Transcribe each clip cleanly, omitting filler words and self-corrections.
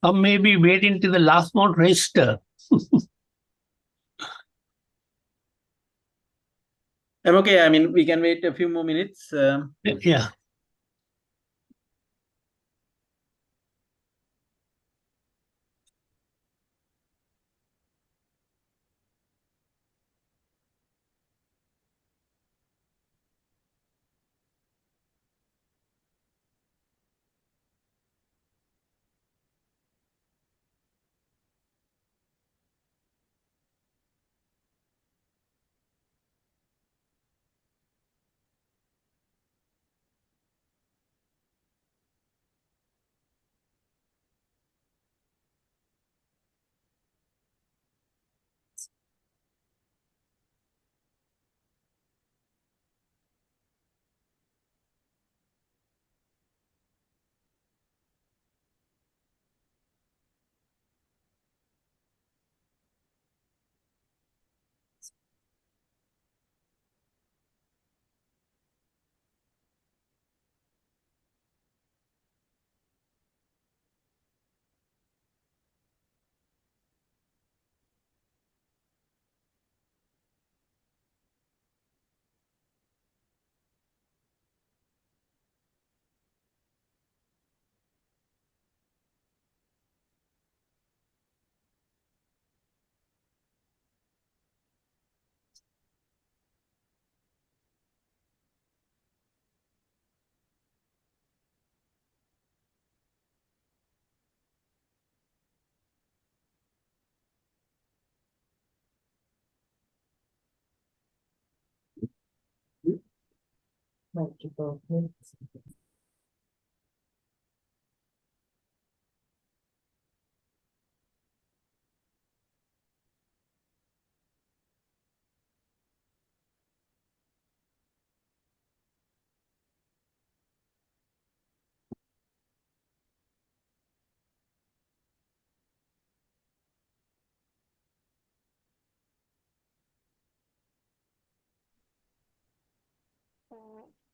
Or maybe wait until the last month register. I'm okay. I mean, we can wait a few more minutes. Yeah.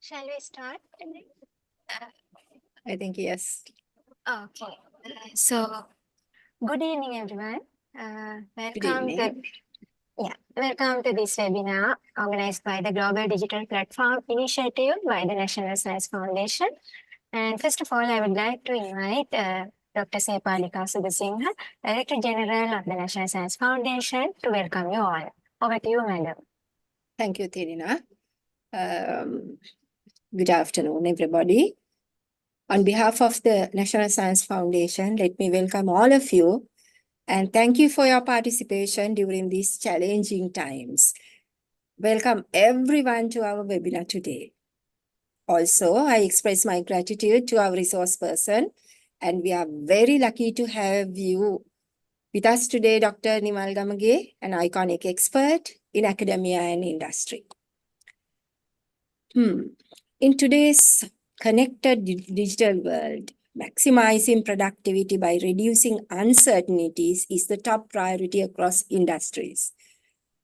Shall we start? I think yes. Okay. So, good evening, everyone. Good Welcome evening. welcome to this webinar organized by the Global Digital Platform Initiative by the National Science Foundation. And first of all, I would like to invite Dr. Sepalika Subasinghe, Director General of the National Science Foundation, to welcome you all. Over to you, madam. Thank you, Tirina. Good afternoon, everybody. On behalf of the National Science Foundation, let me welcome all of you and thank you for your participation during these challenging times. Welcome everyone to our webinar today. Also, I express my gratitude to our resource person, and we are very lucky to have you with us today, Dr. Nimal Gamage, an iconic expert in academia and industry. In today's connected digital world, maximizing productivity by reducing uncertainties is the top priority across industries.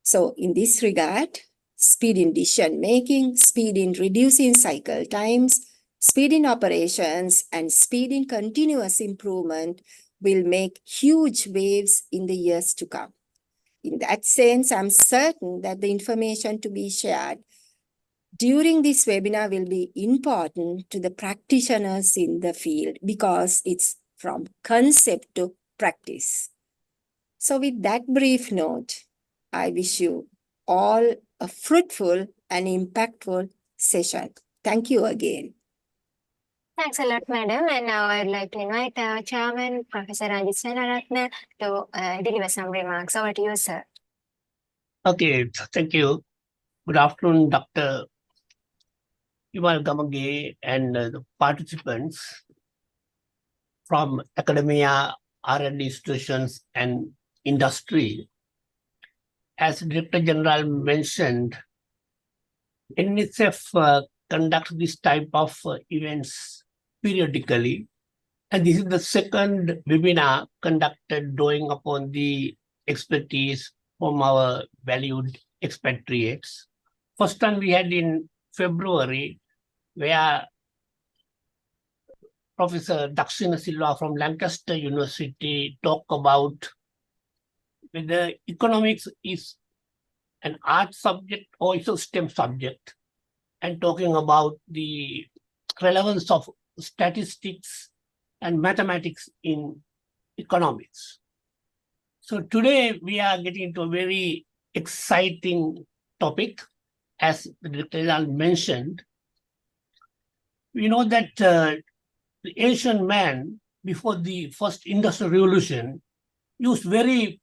So in this regard, speed in decision making, speed in reducing cycle times, speed in operations, and speed in continuous improvement will make huge waves in the years to come. In that sense, I'm certain that the information to be shared during this webinar will be important to the practitioners in the field because it's from concept to practice. So with that brief note, I wish you all a fruitful and impactful session. Thank you again. Thanks a lot, madam. And now I'd like to invite our chairman, Professor Rajit Senaratne, to deliver some remarks. Over to you, sir. Okay, thank you. Good afternoon, Dr. Nimal Gamage and the participants from academia, R&D institutions, and industry. As Director General mentioned, NSF conducts this type of events periodically, and this is the second webinar conducted drawing upon the expertise from our valued expatriates. First time we had in February, where Professor Daxina Silva from Lancaster University talk about whether economics is an art subject or it's a STEM subject, and talking about the relevance of statistics and mathematics in economics. So today we are getting into a very exciting topic, as Dr. mentioned. We know that the ancient man before the first industrial revolution used very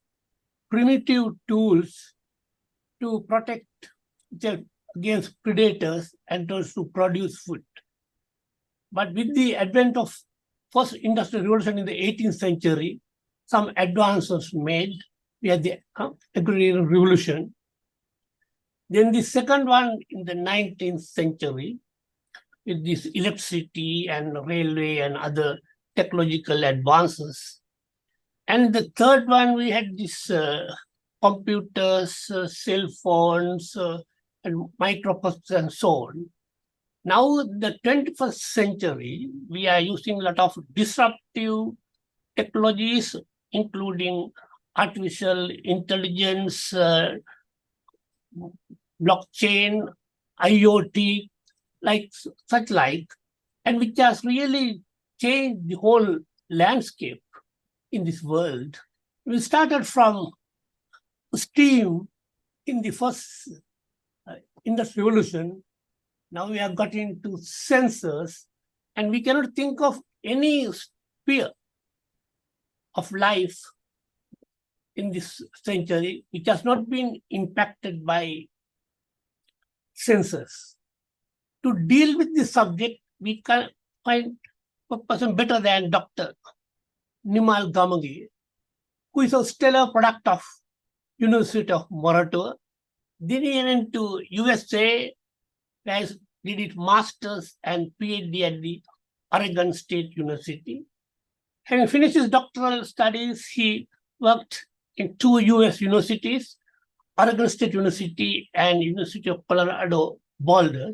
primitive tools to protect them against predators and to produce food. But with the advent of first industrial revolution in the 18th century, some advances made. We had the agrarian revolution. Then the second one in the 19th century, with this electricity and railway and other technological advances. And the third one, we had this computers, cell phones, and microprocessors and so on. Now, the 21st century, we are using a lot of disruptive technologies, including artificial intelligence, blockchain, IoT, and which has really changed the whole landscape in this world. We started from steam in the first industrial revolution. Now we have got into sensors, and we cannot think of any sphere of life in this century which has not been impacted by sensors. To deal with this subject, we can find a person better than Dr. Nimal Gamage, who is a stellar product of University of Moratuwa. Then he went to USA, where he did his master's and PhD at the Oregon State University. Having finished his doctoral studies, he worked in 2 US universities, Oregon State University and University of Colorado Boulder.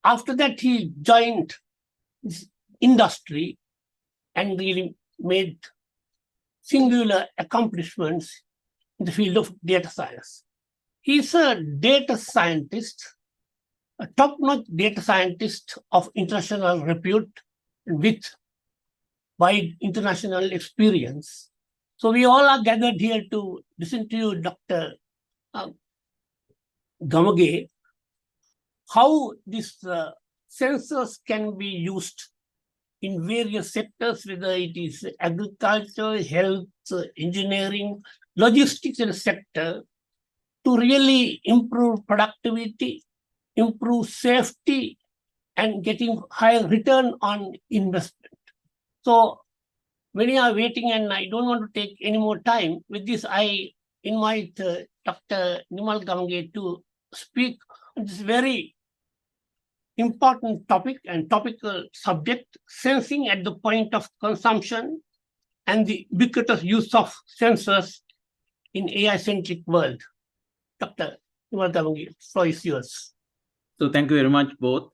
After that, he joined this industry and really made singular accomplishments in the field of data science. He's a data scientist, a top-notch data scientist of international repute with wide international experience. So we all are gathered here to listen to you, Dr. Gamage, how these sensors can be used in various sectors, whether it is agriculture, health, engineering, logistics in a sector, to really improve productivity, improve safety, and getting higher return on investment. So when you are waiting, and I don't want to take any more time, with this I invite Dr. Nimal Gamage to speak on this very important topic and topical subject, sensing at the point of consumption and the ubiquitous use of sensors in AI-centric world. Dr. Nimal Gamage, the floor is yours. So thank you very much, both.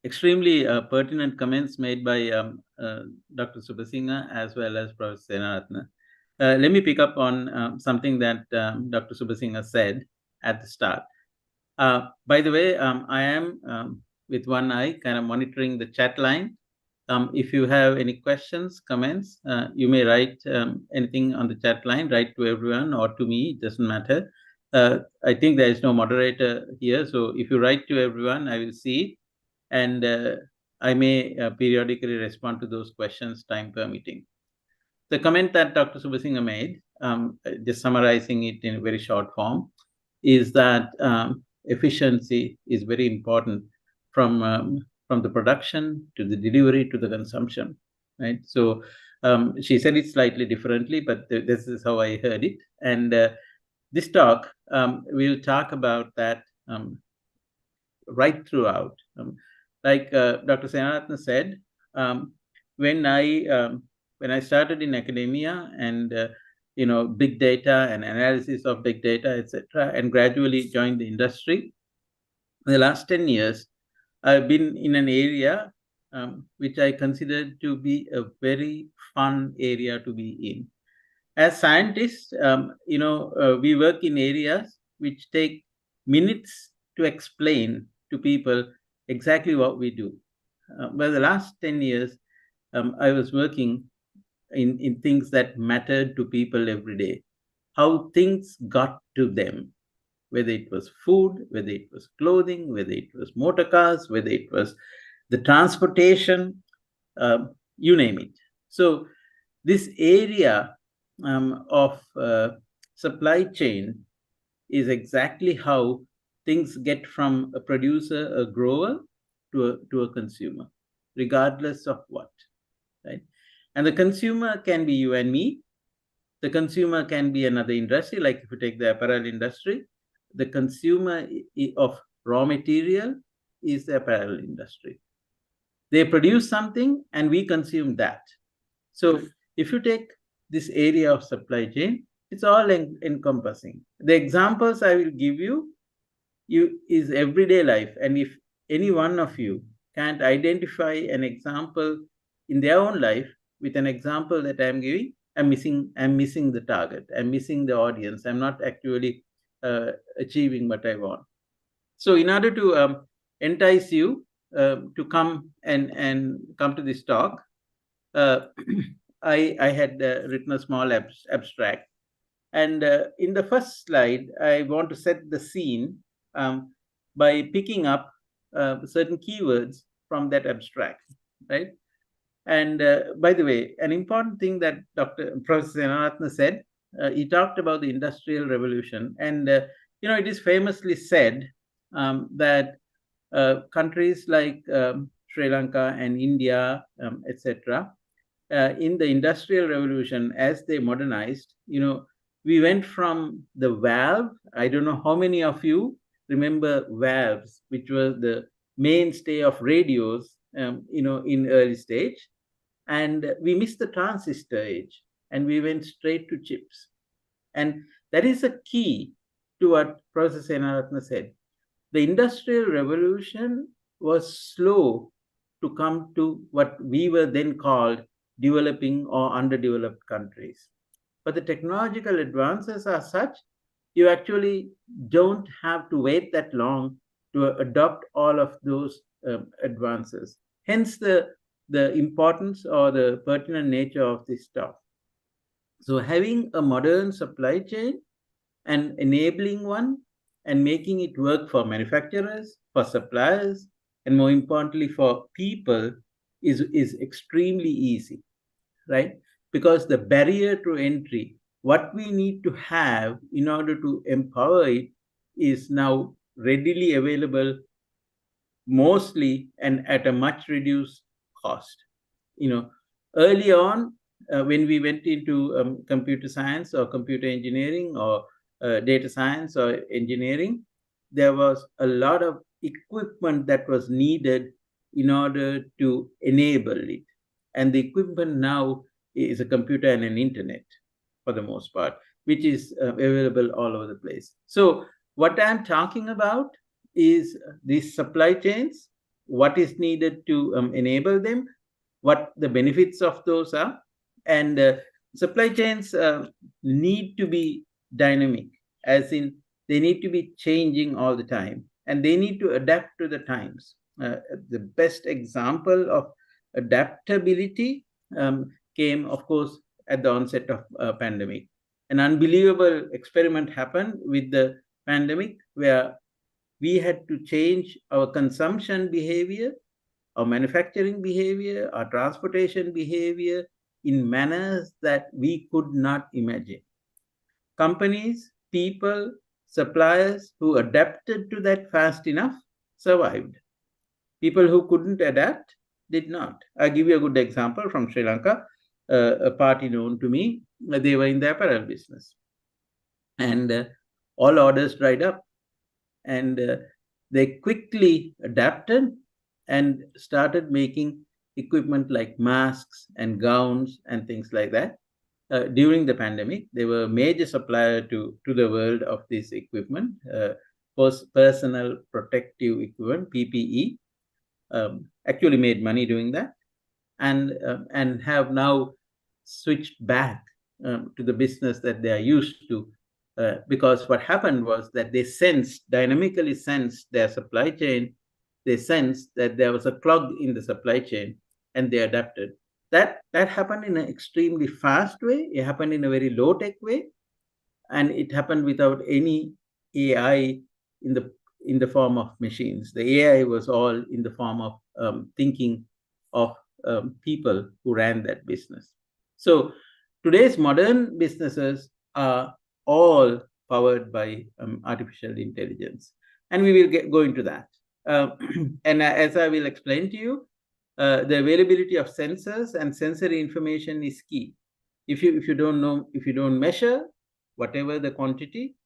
Extremely pertinent comments made by Dr. Subasinghe as well as Professor Senaratne. Let me pick up on something that Dr. Subasinghe said at the start. By the way, I am with one eye kind of monitoring the chat line. If you have any questions, comments, you may write anything on the chat line, write to everyone or to me, it doesn't matter. I think there is no moderator here, so if you write to everyone, I will see it, and I may periodically respond to those questions, time permitting. The comment that Dr. Subasinghe made, just summarizing it in a very short form, is that efficiency is very important from the production to the delivery to the consumption, right? So she said it slightly differently, but this is how I heard it. And this talk, we'll talk about that right throughout. Like Dr. Senaratne said, when I started in academia and big data and analysis of big data, etc., and gradually joined the industry, in the last 10 years, I've been in an area which I consider to be a very fun area to be in. As scientists, we work in areas which take minutes to explain to people exactly what we do. By the last 10 years, I was working in things that mattered to people every day, how things got to them, whether it was food, whether it was clothing, whether it was motor cars, whether it was the transportation, you name it. So this area of supply chain is exactly how things get from a producer, a grower, to a consumer, regardless of what, right? And the consumer can be you and me. The consumer can be another industry, like if you take the apparel industry, the consumer of raw material is the apparel industry. They produce something and we consume that. So if you take this area of supply chain, it's all encompassing. The examples I will give you is everyday life. And if any one of you can't identify an example in their own life with an example that I'm giving, I'm missing the target. I'm missing the audience. I'm not actually achieving what I want. So in order to entice you to come and come to this talk, I had written a small abstract. And in the first slide, I want to set the scene by picking up certain keywords from that abstract, right? And by the way, an important thing that Professor Senaratne said, he talked about the Industrial Revolution. And, it is famously said that countries like Sri Lanka and India, etc., in the Industrial Revolution, as they modernized, we went from the valve. I don't know how many of you remember valves, which was the mainstay of radios, in early stage. And we missed the transistor age and we went straight to chips. And that is a key to what Professor Senaratne said. The Industrial Revolution was slow to come to what we were then called developing or underdeveloped countries. But the technological advances are such, you actually don't have to wait that long to adopt all of those advances. Hence the importance or the pertinent nature of this talk. So having a modern supply chain and enabling one and making it work for manufacturers, for suppliers, and more importantly for people is extremely easy, right? Because the barrier to entry, what we need to have in order to empower it, is now readily available, mostly and at a much reduced cost. Early on, when we went into computer science or computer engineering or data science or engineering, there was a lot of equipment that was needed in order to enable it. And the equipment now is a computer and an internet for the most part, which is available all over the place. So what I'm talking about is these supply chains, what is needed to enable them, what the benefits of those are. And supply chains need to be dynamic, as in they need to be changing all the time and they need to adapt to the times. The best example of adaptability came, of course, at the onset of pandemic. An unbelievable experiment happened with the pandemic where we had to change our consumption behavior, our manufacturing behavior, our transportation behavior in manners that we could not imagine. Companies, people, suppliers who adapted to that fast enough survived. People who couldn't adapt did not. I'll give you a good example from Sri Lanka. A party known to me, they were in the apparel business. And all orders dried up. And they quickly adapted and started making equipment like masks and gowns and things like that. During the pandemic, they were a major supplier to the world of this equipment, personal protective equipment, PPE. actually made money doing that, and have now switched back to the business that they are used to, because what happened was that they dynamically sensed their supply chain. They sensed that there was a clog in the supply chain, and they adapted. That happened in an extremely fast way. It happened in a very low-tech way, and it happened without any AI in the form of machines. The AI was all in the form of thinking of people who ran that business. So today's modern businesses are all powered by artificial intelligence, and we will go into that. And as I will explain to you, the availability of sensors and sensory information is key. If you don't measure whatever the quantity,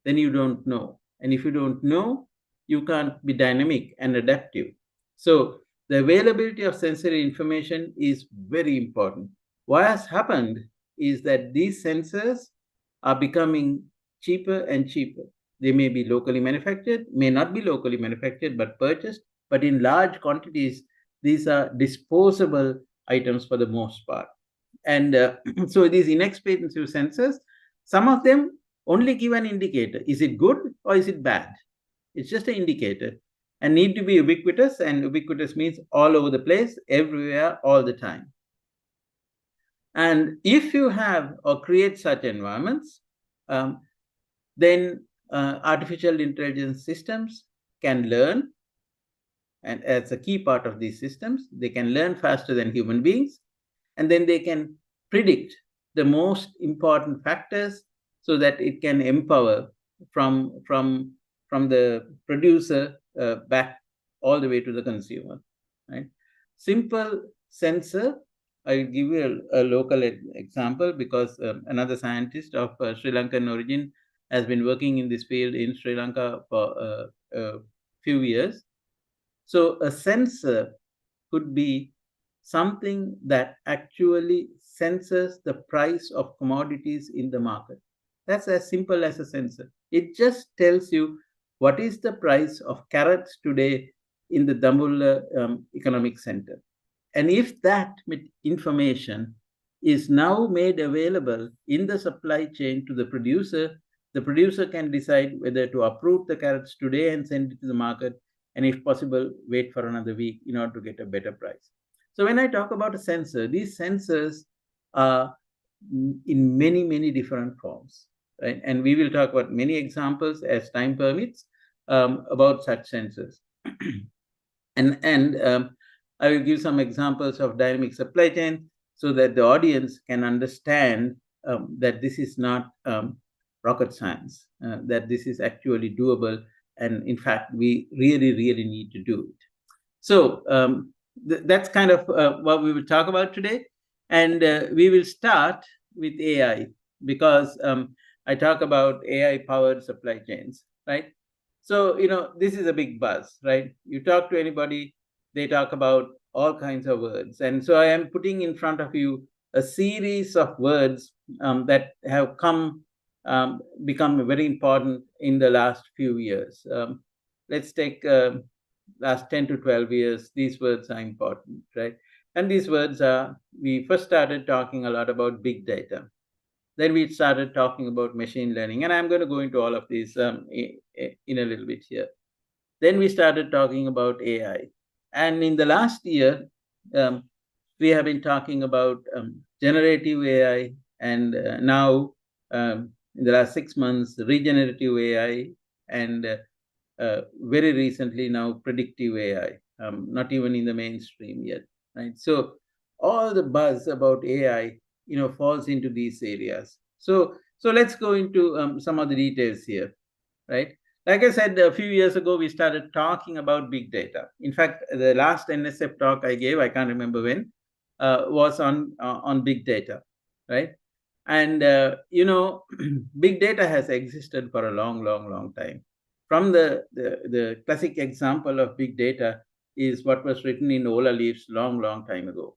then you don't know. And if you don't know, you can't be dynamic and adaptive. So the availability of sensory information is very important. What has happened is that these sensors are becoming cheaper and cheaper. They may be locally manufactured, may not be locally manufactured, but purchased. But in large quantities, these are disposable items for the most part. And so these inexpensive sensors, some of them only give an indicator. Is it good or is it bad? It's just an indicator, and need to be ubiquitous. And ubiquitous means all over the place, everywhere, all the time. And if you have or create such environments, then artificial intelligence systems can learn. And as a key part of these systems, they can learn faster than human beings. And then they can predict the most important factors so that it can empower from the producer back all the way to the consumer. Right? Simple sensor. I will give you a local example, because another scientist of Sri Lankan origin has been working in this field in Sri Lanka for a few years. So a sensor could be something that actually senses the price of commodities in the market. That's as simple as a sensor. It just tells you what is the price of carrots today in the Dambulla economic center. And if that information is now made available in the supply chain to the producer can decide whether to approve the carrots today and send it to the market, and if possible, wait for another week in order to get a better price. So when I talk about a sensor, these sensors are in many, many different forms, right? And we will talk about many examples as time permits about such sensors. And I will give some examples of dynamic supply chain so that the audience can understand that this is not rocket science, that this is actually doable. And in fact, we really, really need to do it. So that's kind of what we will talk about today. And we will start with AI, because I talk about AI-powered supply chains, right? So, this is a big buzz, right? You talk to anybody, they talk about all kinds of words. And so I am putting in front of you a series of words that have become very important in the last few years. Let's take last 10 to 12 years, these words are important, right? And these words are, we first started talking a lot about big data. Then we started talking about machine learning. And I'm going to go into all of these in a little bit here. Then we started talking about AI. And in the last year, we have been talking about generative AI. And now, in the last 6 months, regenerative AI. And very recently now, predictive AI, not even in the mainstream yet, right? So all the buzz about AI, falls into these areas. So let's go into some of the details here, right? Like I said, a few years ago, we started talking about big data. In fact, the last NSF talk I gave, I can't remember when, was on big data, right? And, big data has existed for a long, long, long time. From the classic example of big data is what was written in Ola leaves long, long time ago,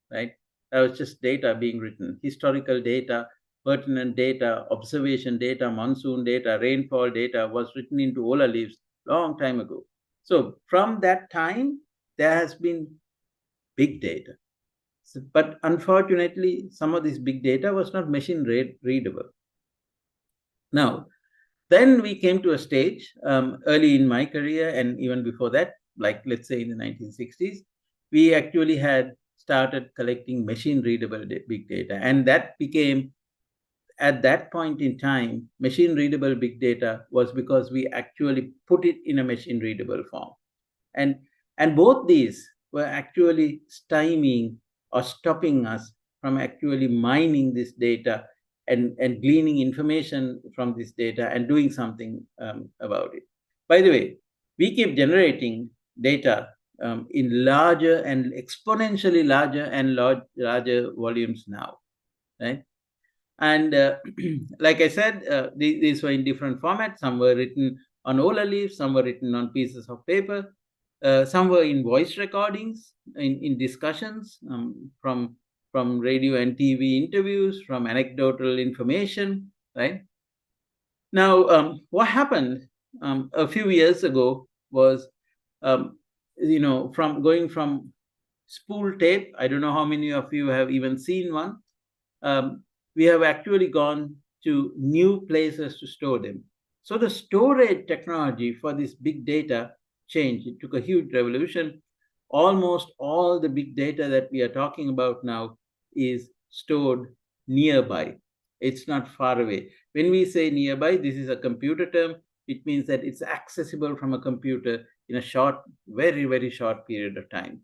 right? That was just data being written, historical data, pertinent data, observation data, monsoon data, rainfall data was written into Ola leaves long time ago. So from that time, there has been big data. But unfortunately, some of this big data was not machine readable. Now, then we came to a stage early in my career, and even before that, like let's say in the 1960s, we actually had started collecting machine readable big data. And that became, at that point in time, machine readable big data was because we actually put it in a machine readable form. And both these were actually stymieing or stopping us from actually mining this data and gleaning information from this data and doing something about it. By the way, we keep generating data in larger and exponentially larger and larger volumes now, right? And like I said, these were in different formats. Some were written on ola leaves, some were written on pieces of paper, some were in voice recordings, in discussions, from radio and TV interviews, from anecdotal information, right? Now, what happened a few years ago was, from going from spool tape, I don't know how many of you have even seen one, we have actually gone to new places to store them. So the storage technology for this big data changed. It took a huge revolution. Almost all the big data that we are talking about now is stored nearby. It's not far away. When we say nearby, this is a computer term. It means that it's accessible from a computer in a short, very, very short period of time.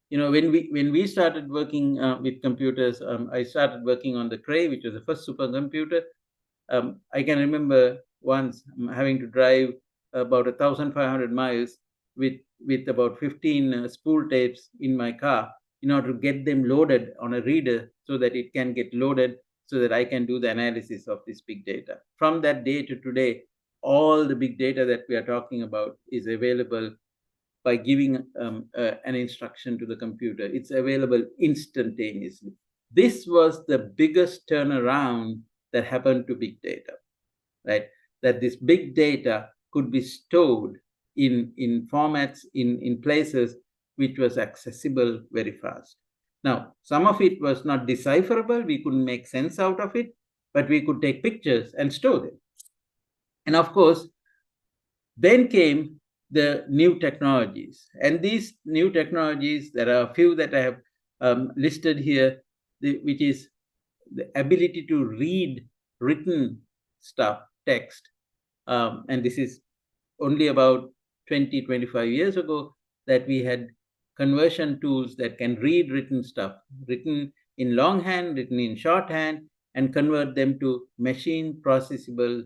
When we started working with computers, I started working on the Cray, which was the first supercomputer. I can remember once having to drive about 1,500 miles with about 15 spool tapes in my car in order to get them loaded on a reader so that it can get loaded so that I can do the analysis of this big data. From that day to today, all the big data that we are talking about is available by giving an instruction to the computer. It's available instantaneously. This was the biggest turnaround that happened to big data, right? That this big data could be stored in formats, in places which was accessible very fast. Now, some of it was not decipherable. We couldn't make sense out of it, but we could take pictures and store them. And of course, then came the new technologies. And these new technologies, there are a few that I have listed here, which is the ability to read written stuff, text. And this is only about 20, 25 years ago that we had conversion tools that can read written stuff, written in longhand, written in shorthand, and convert them to machine processable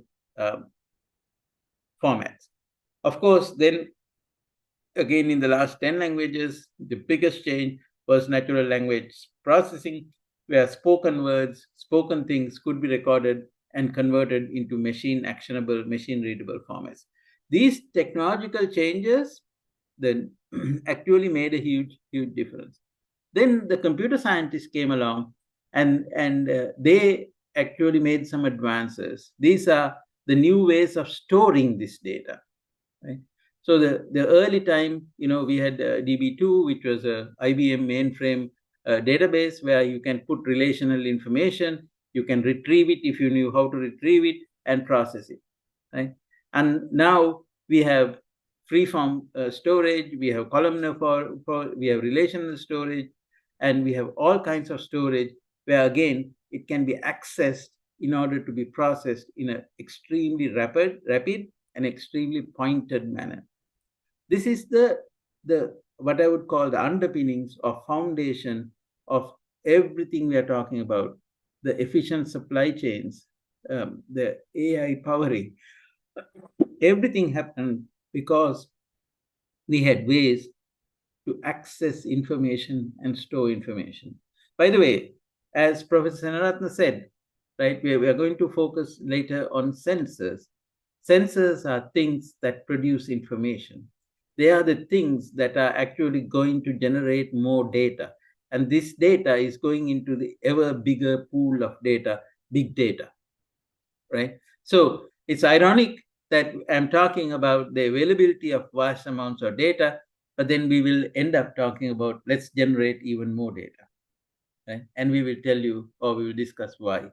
formats. Of course, then again, in the last 10 languages, the biggest change was natural language processing, where spoken words, spoken things could be recorded and converted into machine actionable, machine readable formats. These technological changes then actually made a huge, huge difference. Then the computer scientists came along and they actually made some advances. These are the new ways of storing this data, right? So the early time, we had DB2, which was a IBM mainframe database where you can put relational information, you can retrieve it if you knew how to retrieve it and process it, right? And now we have free-form storage, we have columnar we have relational storage, and we have all kinds of storage where again it can be accessed in order to be processed in an extremely rapid and extremely pointed manner. This is the what I would call the underpinnings or foundation of everything we are talking about, the efficient supply chains, the AI powering. Everything happened because we had ways to access information and store information. By the way, as Professor Senaratne said, right, we are going to focus later on sensors. Sensors are things that produce information. They are the things that are actually going to generate more data. And this data is going into the ever bigger pool of data, big data, right? So it's ironic that I'm talking about the availability of vast amounts of data, but then we will end up talking about let's generate even more data, right? And we will tell you, or we will discuss why.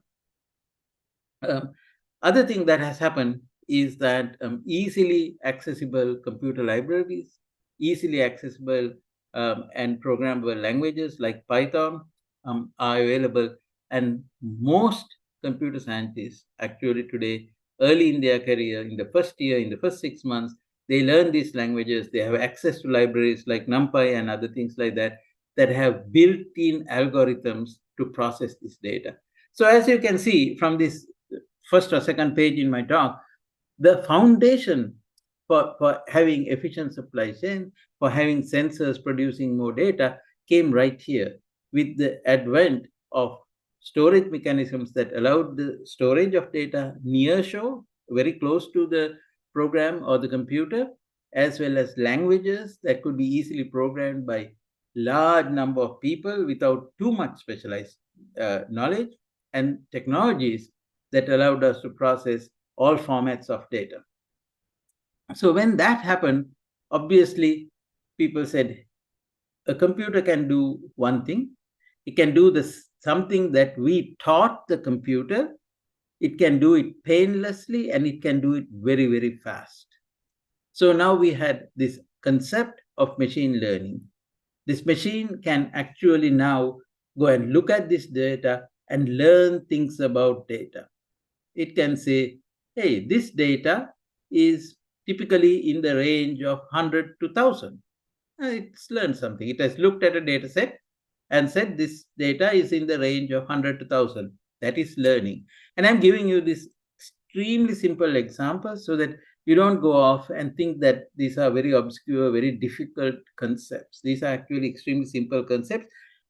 Other thing that has happened is that easily accessible computer libraries, easily accessible and programmable languages like Python are available, and most computer scientists actually today, early in their career, in the first year, in the first 6 months, they learn these languages. They have access to libraries like NumPy and other things like that, that have built-in algorithms to process this data. So as you can see from this first or second page in my talk, the foundation for having efficient supply chain, for having sensors producing more data, came right here with the advent of storage mechanisms that allowed the storage of data near shore, very close to the program or the computer, as well as languages that could be easily programmed by large number of people without too much specialized knowledge, and technologies that allowed us to process all formats of data. So when that happened, obviously people said a computer can do one thing. It can do something that we taught the computer. It can do it painlessly, and it can do it very, very fast. So now we had this concept of machine learning. This machine can actually now go and look at this data and learn things about data. It can say, hey, this data is typically in the range of 100 to 1,000. It's learned something. It has looked at a data set and said this data is in the range of 100 to 1,000. That is learning. And I'm giving you this extremely simple example so that you don't go off and think that these are very obscure, very difficult concepts. These are actually extremely simple concepts.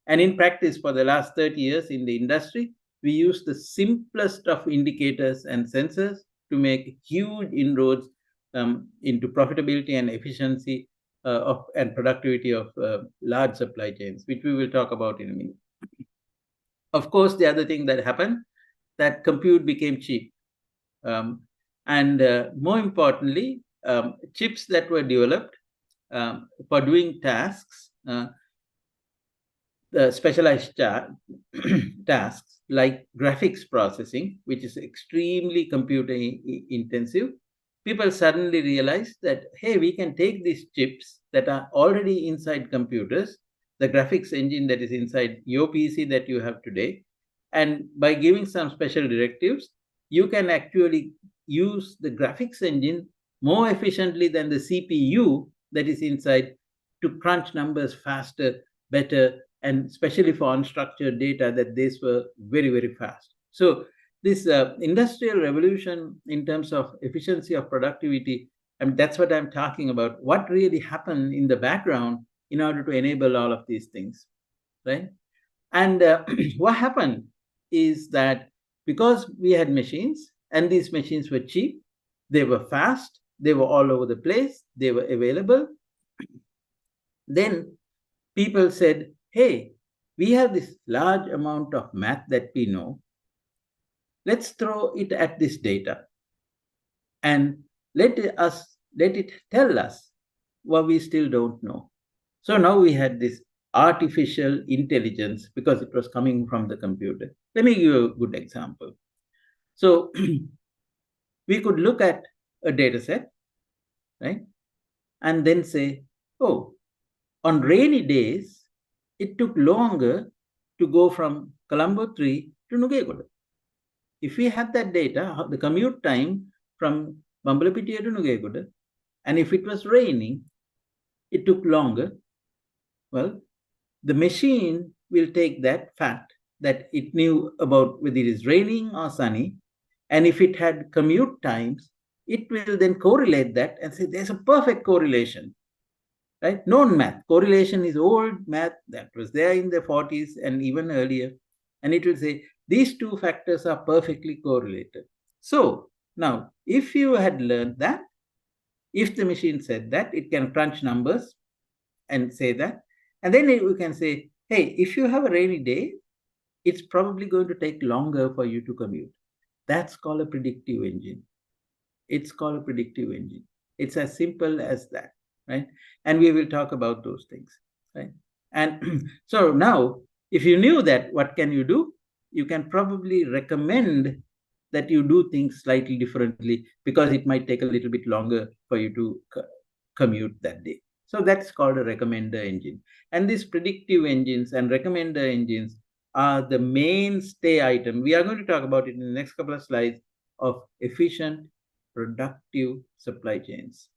And in practice, for the last 30 years in the industry, we use the simplest of indicators and sensors to make huge inroads into profitability and efficiency and productivity of large supply chains, which we will talk about in a minute. Of course, the other thing that happened, that compute became cheap. And more importantly, chips that were developed for doing tasks, specialized tasks like graphics processing, which is extremely computer intensive, people suddenly realized that, hey, we can take these chips that are already inside computers, the graphics engine that is inside your PC that you have today, and by giving some special directives, you can actually use the graphics engine more efficiently than the CPU that is inside to crunch numbers faster, better, and especially for unstructured data, that these were very, very fast. So this industrial revolution in terms of efficiency of productivity, and that's what I'm talking about. What really happened in the background in order to enable all of these things, right? And what happened is that because we had machines, and these machines were cheap, they were fast, they were all over the place, they were available, then people said, hey, we have this large amount of math that we know. Let's throw it at this data and let it tell us what we still don't know. So now we had this artificial intelligence because it was coming from the computer. Let me give you a good example. So we could look at a data set, right? And then say, oh, on rainy days, it took longer to go from Colombo 3 to Nugegoda. If we had that data, the commute time from Bambalapitiya to Nugegoda, and if it was raining, it took longer. Well, the machine will take that fact that it knew about whether it is raining or sunny, and if it had commute times, it will then correlate that and say there's a perfect correlation. Right? Known math. Correlation is old math that was there in the 40s and even earlier. And it will say these two factors are perfectly correlated. So now, if you had learned that, if the machine said that, it can crunch numbers and say that. And then you can say, hey, if you have a rainy day, it's probably going to take longer for you to commute. That's called a predictive engine. It's called a predictive engine. It's as simple as that. right? And we will talk about those things, right? And so now, if you knew that, what can you do? You can probably recommend that you do things slightly differently because it might take a little bit longer for you to commute that day. So that's called a recommender engine. And these predictive engines and recommender engines are the mainstay item. We are going to talk about it in the next couple of slides of efficient, productive supply chains.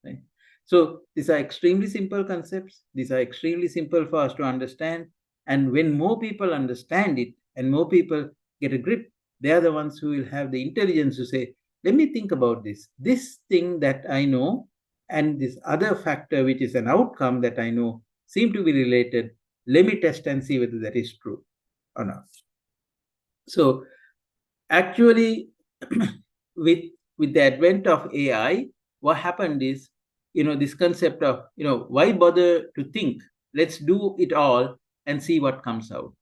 Right? So these are extremely simple concepts. These are extremely simple for us to understand. And when more people understand it and more people get a grip, they are the ones who will have the intelligence to say, let me think about this. This thing that I know and this other factor, which is an outcome that I know, seem to be related. Let me test and see whether that is true or not. So actually, with the advent of AI, what happened is, this concept of, why bother to think? Let's do it all and see what comes out,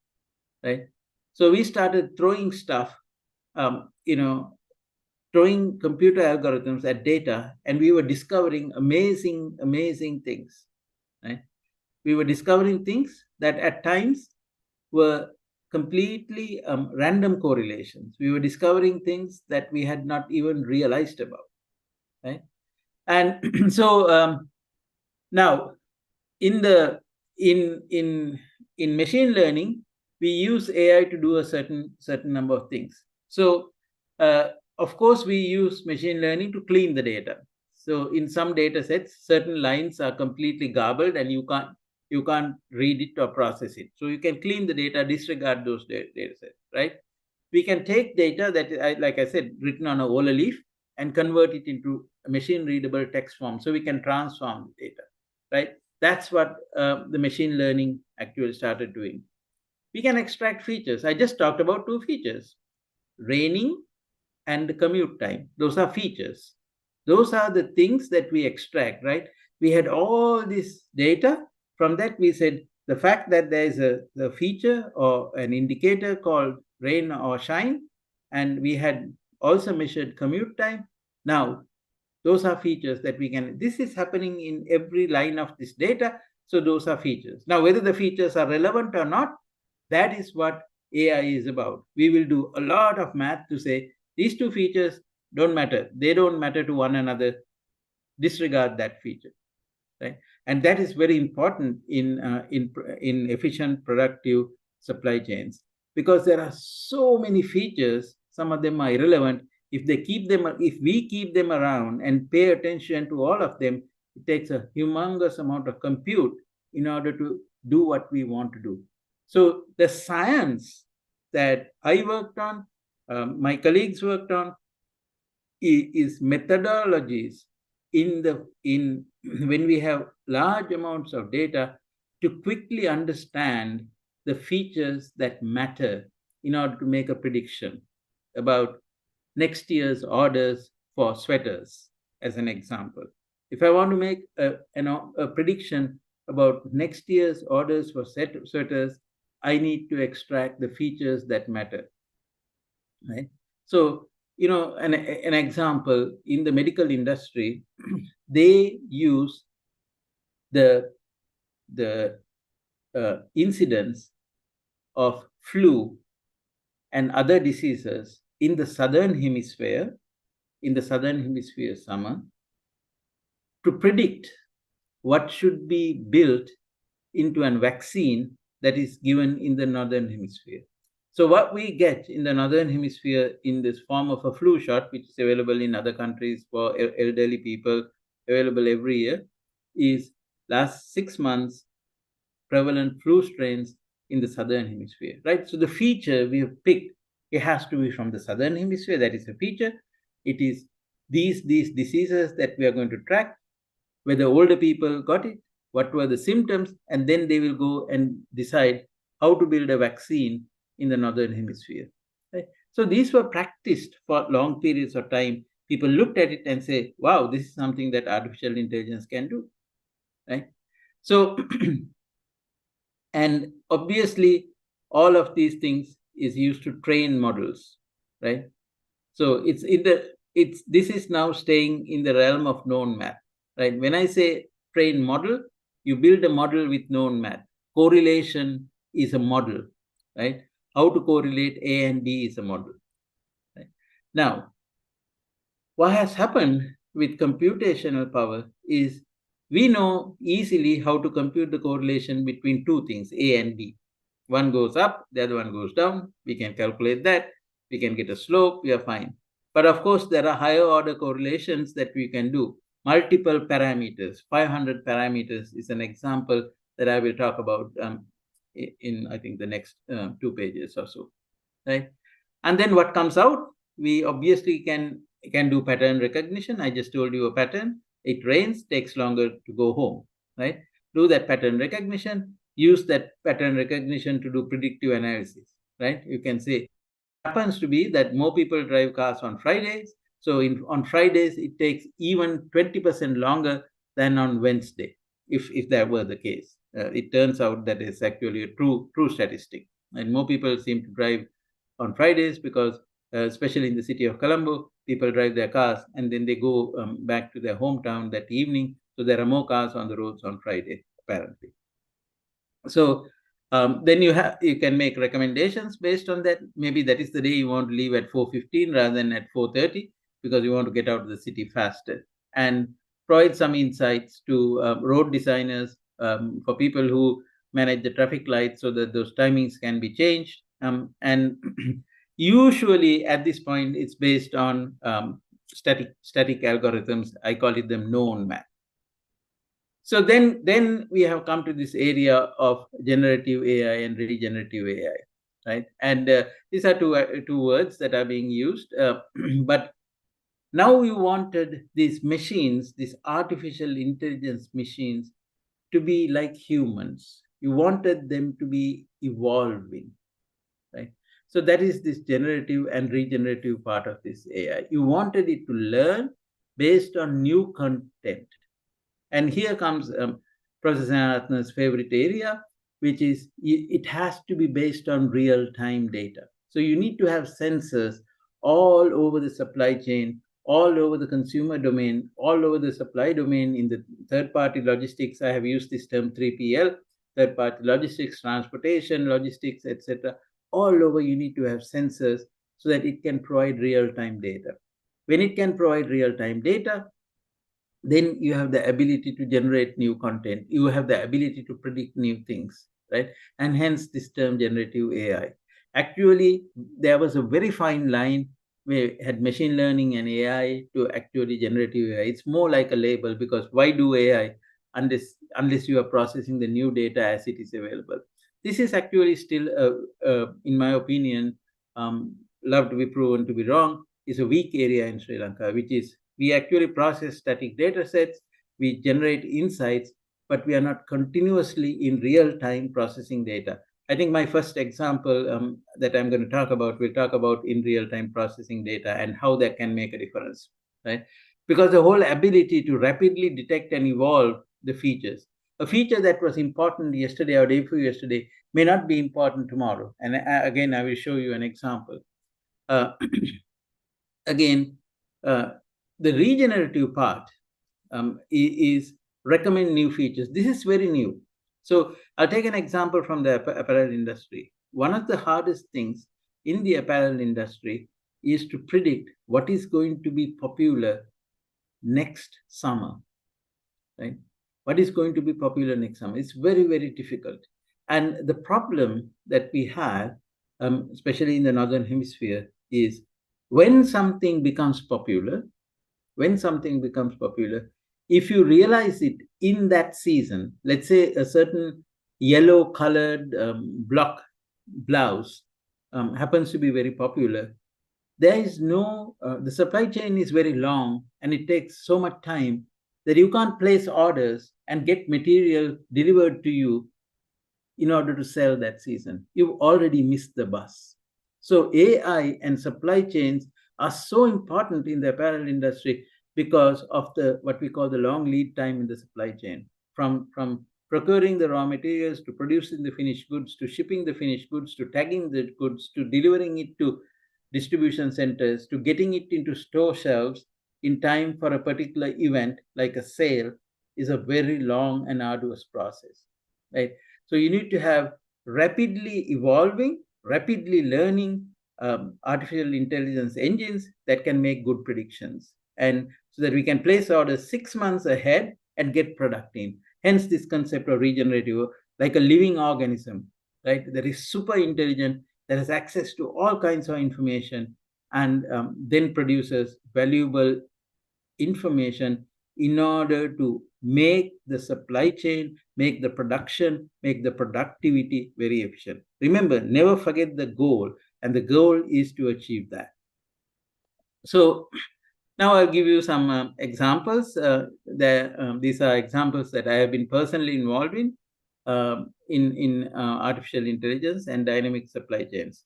right? So we started throwing stuff, throwing computer algorithms at data, and we were discovering amazing, amazing things, right? We were discovering things that at times were completely random correlations. We were discovering things that we had not even realized about, right? And so now in machine learning, we use AI to do a certain number of things. So of course, we use machine learning to clean the data. So in some data sets, certain lines are completely garbled and you can't read it or process it. So you can clean the data, disregard those data sets, right? We can take data that, like I said, written on a Ola leaf and convert it into a machine readable text form. So we can transform the data, right? That's what the machine learning actually started doing. We can extract features. I just talked about two features, raining and commute time. Those are features. Those are the things that we extract, right? We had all this data. From that, we said the fact that there is a feature or an indicator called rain or shine, and we had also measured commute time. Now, those are features that we can, this is happening in every line of this data. So those are features. Now, whether the features are relevant or not, that is what AI is about. We will do a lot of math to say these two features don't matter. They don't matter to one another. Disregard that feature, right? And that is very important in efficient, productive supply chains, because there are so many features. Some of them are irrelevant. If we keep them around and pay attention to all of them, it takes a humongous amount of compute in order to do what we want to do. So the science that I worked on, my colleagues worked on, is methodologies when we have large amounts of data to quickly understand the features that matter in order to make a prediction about next year's orders for sweaters, as an example. If I want to make a prediction about next year's orders for sweaters, I need to extract the features that matter, right? So, an example in the medical industry, they use the incidence of flu and other diseases in the southern hemisphere summer to predict what should be built into a vaccine that is given in the northern hemisphere. So what we get in the northern hemisphere in this form of a flu shot, which is available in other countries for elderly people, available every year, is last 6 months prevalent flu strains in the southern hemisphere, right? So the feature we have picked, it has to be from the southern hemisphere. That is a feature. It is these diseases that we are going to track, whether older people got it, what were the symptoms, and then they will go and decide how to build a vaccine in the northern hemisphere. Right? So these were practiced for long periods of time. People looked at it and say, wow, this is something that artificial intelligence can do, right? So, and obviously, all of these things is used to train models, right? So this is now staying in the realm of known math. right? When I say train model, you build a model with known math. Correlation is a model, right? How to correlate A and B is a model. Right? Now, what has happened with computational power is we know easily how to compute the correlation between two things, A and B. One goes up, the other one goes down. We can calculate that. We can get a slope. We are fine. But of course, there are higher order correlations that we can do. Multiple parameters, 500 parameters is an example that I will talk about in, I think, the next 2 pages or so, right? And then what comes out, we obviously can do pattern recognition. I just told you a pattern. It rains, takes longer to go home, right? Do that pattern recognition, use that pattern recognition to do predictive analysis, right? You can say, happens to be that more people drive cars on Fridays. So on Fridays, it takes even 20% longer than on Wednesday, if that were the case. It turns out that it's actually a true statistic. And more people seem to drive on Fridays because, especially in the city of Colombo, people drive their cars and then they go back to their hometown that evening. So there are more cars on the roads on Friday, apparently. So then you can make recommendations based on that. Maybe that is the day you want to leave at 4:15 rather than at 4:30 because you want to get out of the city faster, and provide some insights to road designers for people who manage the traffic lights so that those timings can be changed. And usually at this point, it's based on static algorithms. I call it them known math. So then we have come to this area of generative AI and regenerative AI, right? And these are two words that are being used. But now we wanted these machines, these artificial intelligence machines, to be like humans. You wanted them to be evolving, right? So that is this generative and regenerative part of this AI. You wanted it to learn based on new content. And here comes Professor Sanaratna's favorite area, which is it has to be based on real-time data. So you need to have sensors all over the supply chain, all over the consumer domain, all over the supply domain. In the third-party logistics, I have used this term 3PL, third-party logistics, transportation, logistics, etc. All over, you need to have sensors so that it can provide real-time data. When it can provide real-time data, then you have the ability to generate new content. You have the ability to predict new things, right? And hence this term generative AI. Actually, there was a very fine line where had machine learning and AI to actually generative AI. It's more like a label, because why do AI unless you are processing the new data as it is available? This is actually still, in my opinion, love to be proven to be wrong, is a weak area in Sri Lanka, which is we actually process static data sets, we generate insights, but we are not continuously in real time processing data. I think my first example that I'm going to talk about, we'll talk about in real time processing data and how that can make a difference, right? Because the whole ability to rapidly detect and evolve the features, a feature that was important yesterday or day before yesterday may not be important tomorrow. And again, I will show you an example. Again, the regenerative part is recommend new features. This is very new. So I'll take an example from the apparel industry. One of the hardest things in the apparel industry is to predict what is going to be popular next summer, right? What is going to be popular next summer? It's very, very difficult. And the problem that we have, especially in the Northern Hemisphere, is when something becomes popular, if you realize it in that season, let's say a certain yellow colored block blouse happens to be very popular, there is no, the supply chain is very long and it takes so much time that you can't place orders and get material delivered to you in order to sell that season. You've already missed the bus. So AI and supply chains are so important in the apparel industry because of the what we call the long lead time in the supply chain, from procuring the raw materials to producing the finished goods to shipping the finished goods to tagging the goods to delivering it to distribution centers to getting it into store shelves. in time for a particular event, like a sale, is a very long and arduous process, right? So you need to have rapidly evolving, rapidly learning artificial intelligence engines that can make good predictions, and so that we can place orders 6 months ahead and get product in. Hence this concept of regenerative, like a living organism, right? That is super intelligent, that has access to all kinds of information, and then produces valuable information in order to make the supply chain, make the production, make the productivity very efficient. Remember, never forget the goal, and the goal is to achieve that. So now I'll give you some examples. These are examples that I have been personally involved in artificial intelligence and dynamic supply chains.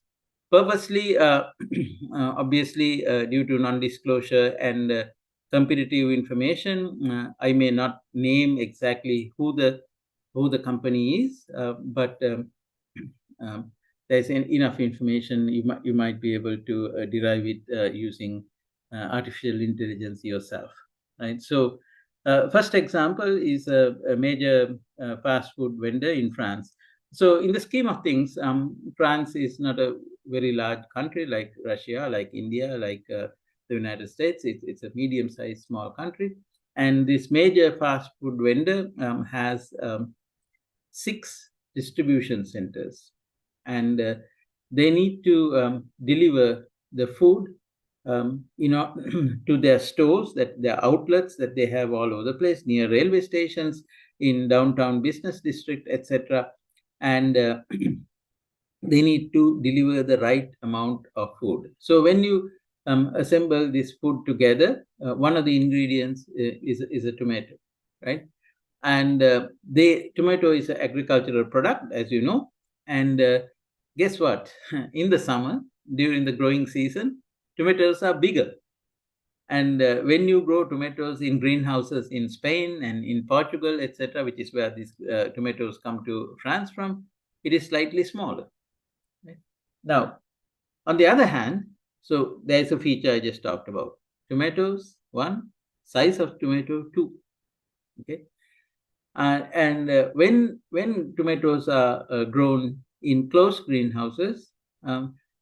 Purposely, obviously, due to non-disclosure and competitive information, I may not name exactly who the company is, but there's enough information. You might be able to derive it using artificial intelligence yourself, right? So, first example is a major fast food vendor in France. So, in the scheme of things, France is not a very large country like Russia, like India, like the United States. It's a medium-sized small country, and this major fast food vendor has 6 distribution centers, and they need to deliver the food to their stores, their outlets that they have all over the place, near railway stations, in downtown business district, etc. And they need to deliver the right amount of food. So when you assemble this food together, one of the ingredients is a tomato, right? And tomato is an agricultural product, as you know. And guess what? In the summer, during the growing season, tomatoes are bigger. And when you grow tomatoes in greenhouses in Spain and in Portugal, etc., which is where these tomatoes come to France from, it is slightly smaller. Right? Now, on the other hand, so there's a feature I just talked about. Tomatoes, 1, size of tomato, 2. Okay. When tomatoes are grown in closed greenhouses,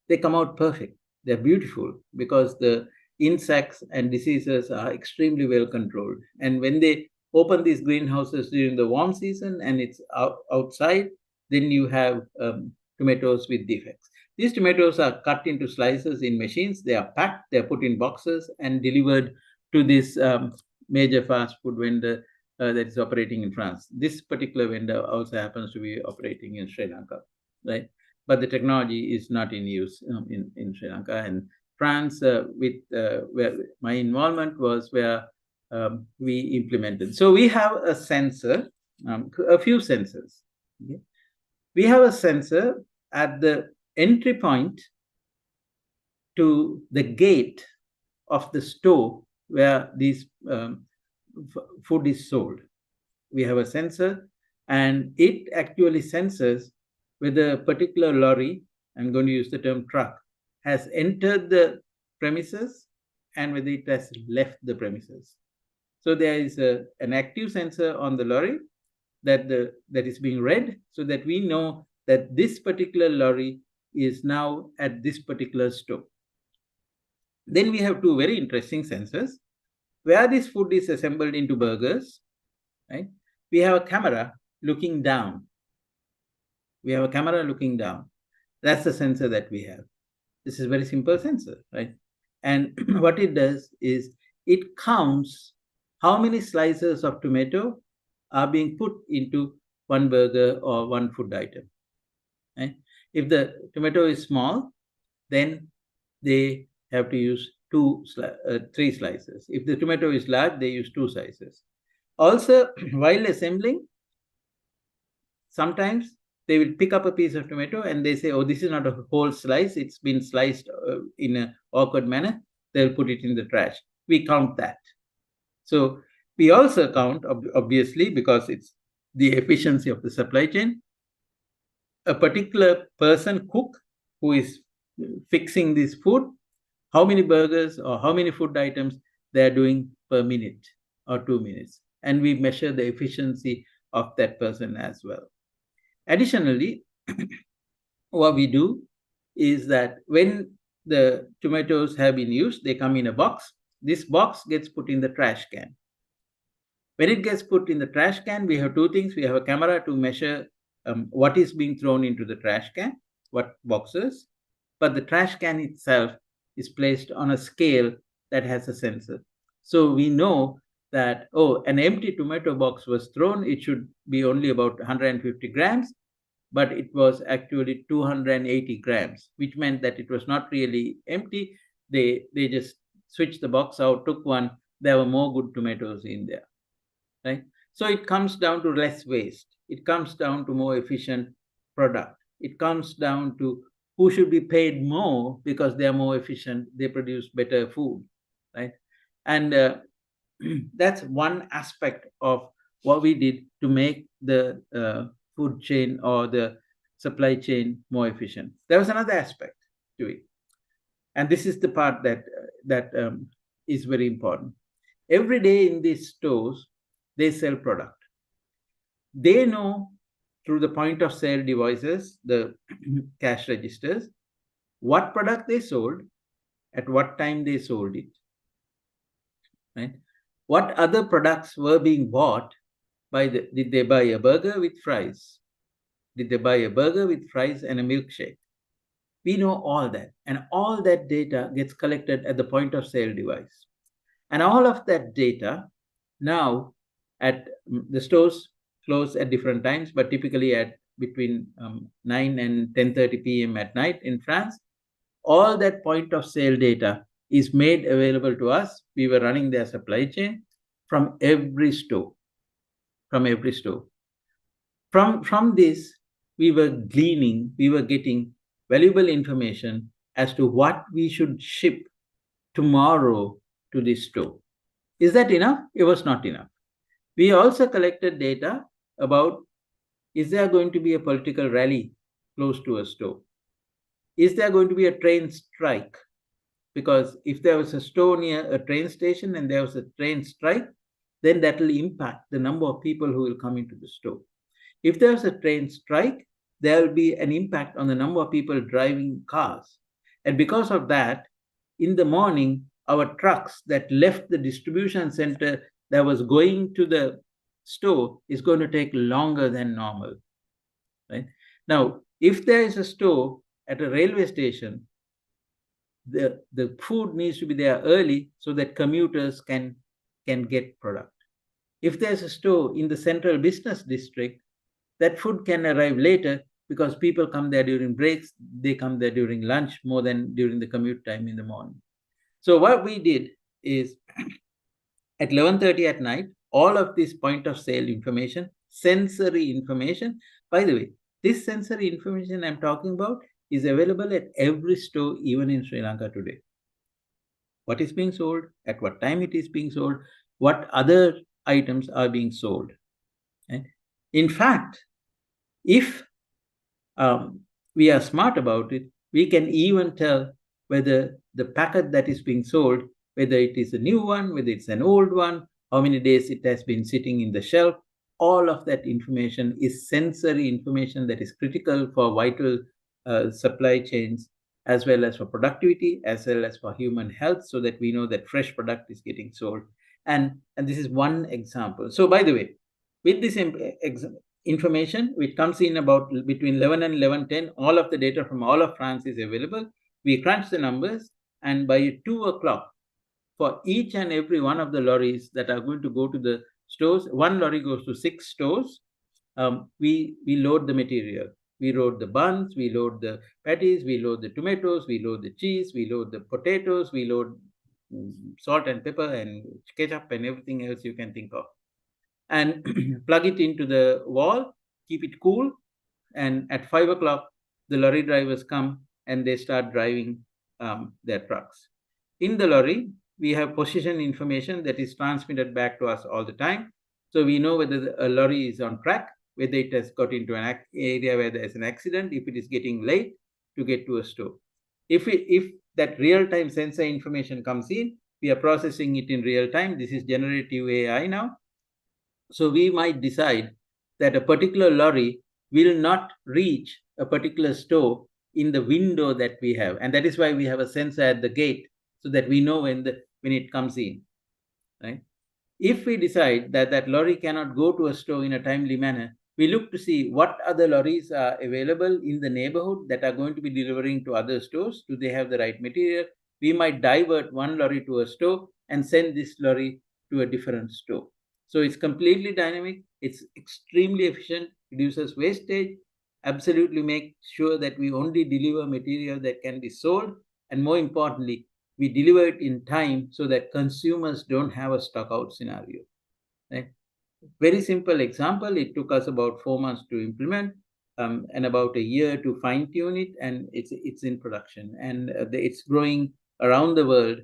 they come out perfect. They're beautiful because the insects and diseases are extremely well controlled. And when they open these greenhouses during the warm season and it's outside, then you have tomatoes with defects. These tomatoes are cut into slices in machines. They are packed, they're put in boxes and delivered to this major fast food vendor that is operating in France. This particular vendor also happens to be operating in Sri Lanka, right? But the technology is not in use in Sri Lanka. And France, where my involvement was, where we implemented. So we have a sensor, a few sensors. Okay? We have a sensor at the entry point to the gate of the store where these food is sold. We have a sensor, and it actually senses whether a particular lorry, I'm going to use the term truck, has entered the premises and whether it has left the premises. So there is an active sensor on the lorry that is being read, so that we know that this particular lorry is now at this particular store. Then we have 2 very interesting sensors. Where this food is assembled into burgers, right? We have a camera looking down. We have a camera looking down. That's the sensor that we have. This is a very simple sensor, right? And what it does is it counts how many slices of tomato are being put into one burger or one food item. Right? If the tomato is small, then they have to use 3 slices. If the tomato is large, they use 2 slices. Also, while assembling, sometimes they will pick up a piece of tomato and they say, oh, this is not a whole slice. It's been sliced in an awkward manner. They'll put it in the trash. We count that. So we also count, obviously, because it's the efficiency of the supply chain, a particular person, cook, who is fixing this food, how many burgers or how many food items they're doing per minute or 2 minutes. And we measure the efficiency of that person as well. Additionally, what we do is that when the tomatoes have been used, they come in a box. This box gets put in the trash can. When it gets put in the trash can, we have two things. We have a camera to measure what is being thrown into the trash can, what boxes, but the trash can itself is placed on a scale that has a sensor. So we know that, oh, an empty tomato box was thrown, it should be only about 150 grams, but it was actually 280 grams, which meant that it was not really empty. They just switched the box out, took one, there were more good tomatoes in there, right? So it comes down to less waste. It comes down to more efficient product. It comes down to who should be paid more because they are more efficient, they produce better food, right? And that's one aspect of what we did to make the food chain or the supply chain more efficient. There was another aspect to it, and this is the part that is very important. Every day in these stores, they sell product. They know through the point of sale devices, the cash registers, what product they sold, at what time they sold it, right? What other products were being bought by did they buy a burger with fries? Did they buy a burger with fries and a milkshake? We know all that, and all that data gets collected at the point of sale device. And all of that data now at the stores close at different times, but typically at between 9 and 10:30 p.m. at night in France. All that point of sale data is made available to us. We were running their supply chain from every store, from every store. From this, we were gleaning, we were getting valuable information as to what we should ship tomorrow to this store. Is that enough? It was not enough. We also collected data about, is there going to be a political rally close to a store? Is there going to be a train strike? Because if there was a store near a train station and there was a train strike, then that will impact the number of people who will come into the store. If there's a train strike, there will be an impact on the number of people driving cars. And because of that, in the morning, our trucks that left the distribution center that was going to the store is going to take longer than normal, right? Now, if there is a store at a railway station, the food needs to be there early so that commuters can get product. If there's a store in the central business district, that food can arrive later because people come there during breaks, they come there during lunch more than during the commute time in the morning. So what we did is at 11:30 at night, all of this point of sale information, sensory information, by the way, this sensory information I'm talking about is available at every store, even in Sri Lanka today. What is being sold, at what time it is being sold, what other items are being sold. Right? In fact, if we are smart about it, we can even tell whether the packet that is being sold, whether it is a new one, whether it's an old one, how many days it has been sitting in the shelf. All of that information is sensory information that is critical for vital supply chains, as well as for productivity, as well as for human health, so that we know that fresh product is getting sold. And this is one example. So by the way, with this information, which comes in about between 11 and 11:10, all of the data from all of France is available. We crunch the numbers, and by 2 o'clock, for each and every one of the lorries that are going to go to the stores, one lorry goes to 6 stores, we load the material. We load the buns, we load the patties, we load the tomatoes, we load the cheese, we load the potatoes, we load salt and pepper and ketchup and everything else you can think of. And plug it into the wall, keep it cool, and at 5 o'clock, the lorry drivers come and they start driving their trucks. In the lorry, we have position information that is transmitted back to us all the time. So we know whether a lorry is on track, whether it has got into an area where there is an accident, if it is getting late to get to a store. If that real-time sensor information comes in, we are processing it in real time. This is generative AI now. So we might decide that a particular lorry will not reach a particular store in the window that we have. And that is why we have a sensor at the gate so that we know when it comes in, right? If we decide that that lorry cannot go to a store in a timely manner, we look to see what other lorries are available in the neighborhood that are going to be delivering to other stores. Do they have the right material? We might divert one lorry to a store and send this lorry to a different store. So it's completely dynamic. It's extremely efficient, reduces wastage, absolutely make sure that we only deliver material that can be sold. And more importantly, we deliver it in time so that consumers don't have a stock out scenario. Right? Very simple example. It took us about 4 months to implement and about a year to fine tune it, and it's in production, and it's growing around the world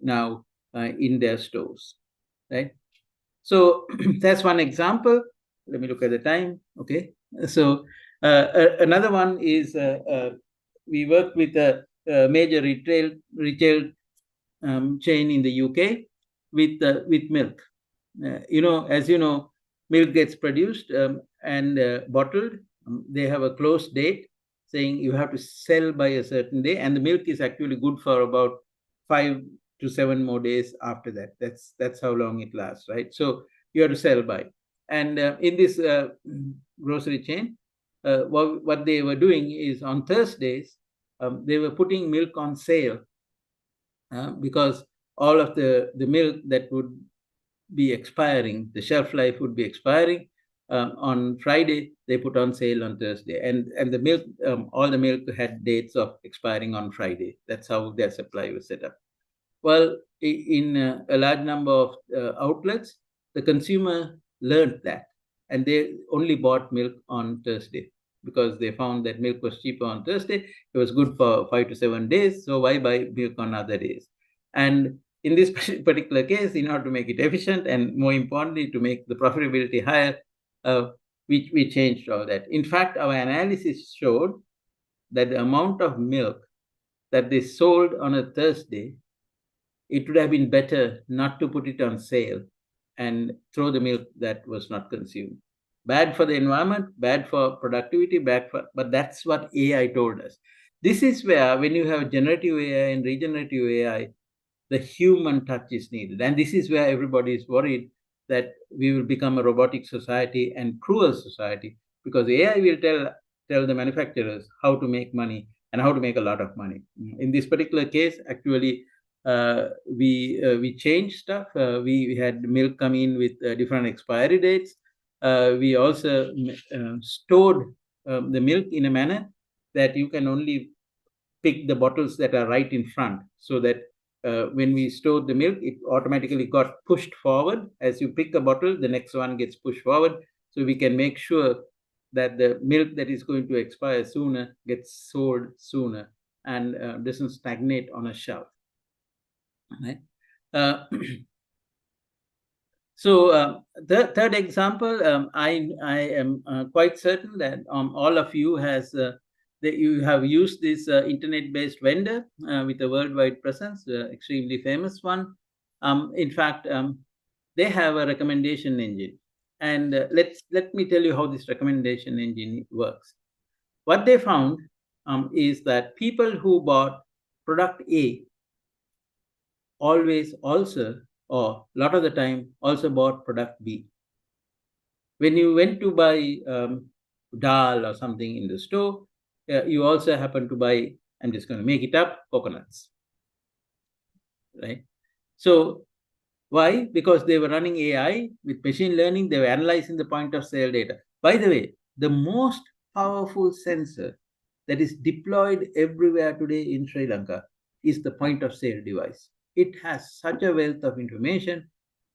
now in their stores. Right. So that's one example. Let me look at the time. Okay. So another one is we work with a major retail chain in the UK with milk. As you know, milk gets produced and bottled. They have a close date saying you have to sell by a certain day, and the milk is actually good for about 5 to 7 more days after that. That's how long it lasts, right? So you have to sell by. And in this grocery chain, what they were doing is on Thursdays, they were putting milk on sale because all of the milk that would be expiring, the shelf life would be expiring on Friday, they put on sale on Thursday. And the milk, all the milk had dates of expiring on Friday. That's how their supply was set up. Well, in a large number of outlets, the consumer learned that, and they only bought milk on Thursday because they found that milk was cheaper on Thursday. It was good for 5 to 7 days. So why buy milk on other days? And in this particular case, in order to make it efficient and more importantly, to make the profitability higher, we changed all that. In fact, our analysis showed that the amount of milk that they sold on a Thursday, it would have been better not to put it on sale and throw the milk that was not consumed. Bad for the environment, bad for productivity, but that's what AI told us. This is where, when you have generative AI and regenerative AI, the human touch is needed. And this is where everybody is worried that we will become a robotic society and cruel society, because AI will tell the manufacturers how to make money and how to make a lot of money. In this particular case, actually, we changed stuff. We had milk come in with different expiry dates. We also stored the milk in a manner that you can only pick the bottles that are right in front, so that when we stored the milk, it automatically got pushed forward. As you pick a bottle, the next one gets pushed forward. So we can make sure that the milk that is going to expire sooner gets sold sooner and doesn't stagnate on a shelf. Right? So the third example, I am quite certain that all of you that you have used this internet-based vendor with a worldwide presence, extremely famous one. In fact, they have a recommendation engine, and let me tell you how this recommendation engine works. What they found is that people who bought product A always also, or a lot of the time, also bought product B. When you went to buy dal or something in the store, you also happen to buy, I'm just going to make it up, coconuts. Right? So why? Because they were running AI with machine learning. They were analyzing the point of sale data. By the way, the most powerful sensor that is deployed everywhere today in Sri Lanka is the point of sale device. It has such a wealth of information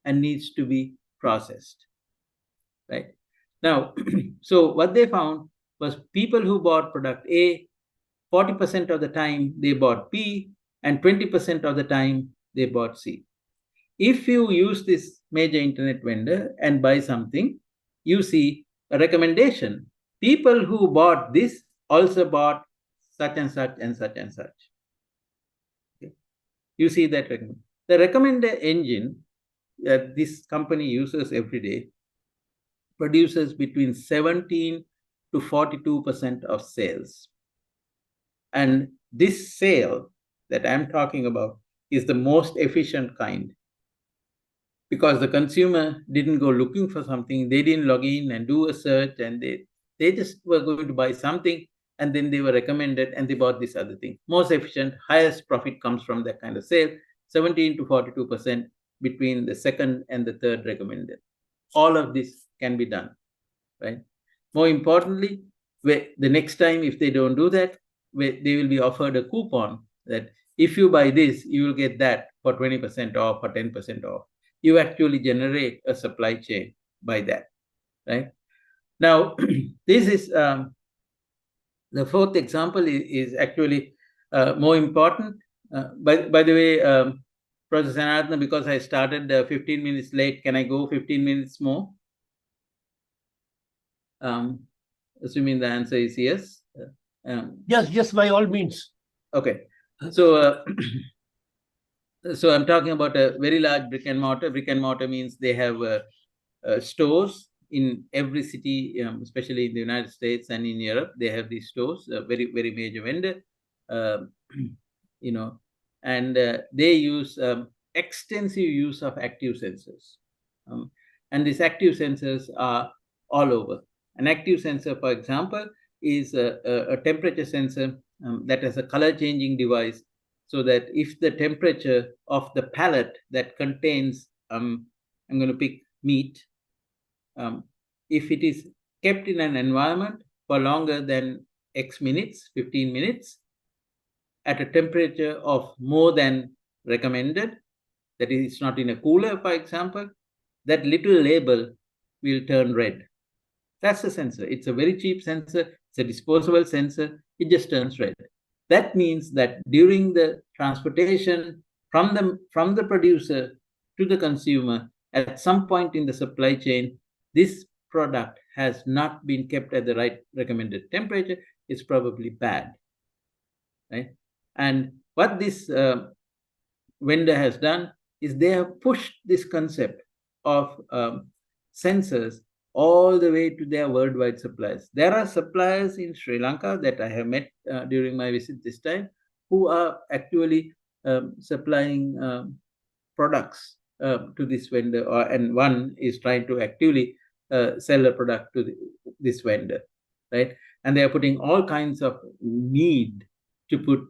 and needs to be processed. Right? Now, so what they found was people who bought product A, 40% of the time they bought B, and 20% of the time they bought C. If you use this major internet vendor and buy something, you see a recommendation. People who bought this also bought such and such and such and such. Okay. You see that recommendation. The recommender engine that this company uses every day produces between 17 to 42% of sales. And this sale that I'm talking about is the most efficient kind, because the consumer didn't go looking for something, they didn't log in and do a search, and they just were going to buy something, and then they were recommended and they bought this other thing. Most efficient, highest profit comes from that kind of sale, 17 to 42% between the second and the third recommended. All of this can be done, right? More importantly, the next time if they don't do that, they will be offered a coupon that if you buy this, you will get that for 20% off or 10% off. You actually generate a supply chain by that, right? Now, this is the fourth example is actually more important. By the way, Professor Sanatana, because I started 15 minutes late, can I go 15 minutes more? Assuming the answer is yes. Yes, by all means. Okay. So, so I'm talking about a very large brick and mortar. Brick and mortar means they have stores in every city, especially in the United States and in Europe. They have these stores, a very, very major vendor, and they use extensive use of active sensors. And these active sensors are all over. An active sensor, for example, is a temperature sensor that has a color changing device, so that if the temperature of the pallet that contains, I'm going to pick meat, if it is kept in an environment for longer than X minutes, 15 minutes, at a temperature of more than recommended, that is, it's not in a cooler, for example, that little label will turn red. That's the sensor. It's a very cheap sensor. It's a disposable sensor. It just turns red. That means that during the transportation from the producer to the consumer, at some point in the supply chain, this product has not been kept at the right recommended temperature. It's probably bad, right? And what this vendor has done is they have pushed this concept of sensors all the way to their worldwide suppliers. There are suppliers in Sri Lanka that I have met during my visit this time, who are actually supplying products to this vendor, and one is trying to actively sell a product to this vendor, right? And they are putting all kinds of need to put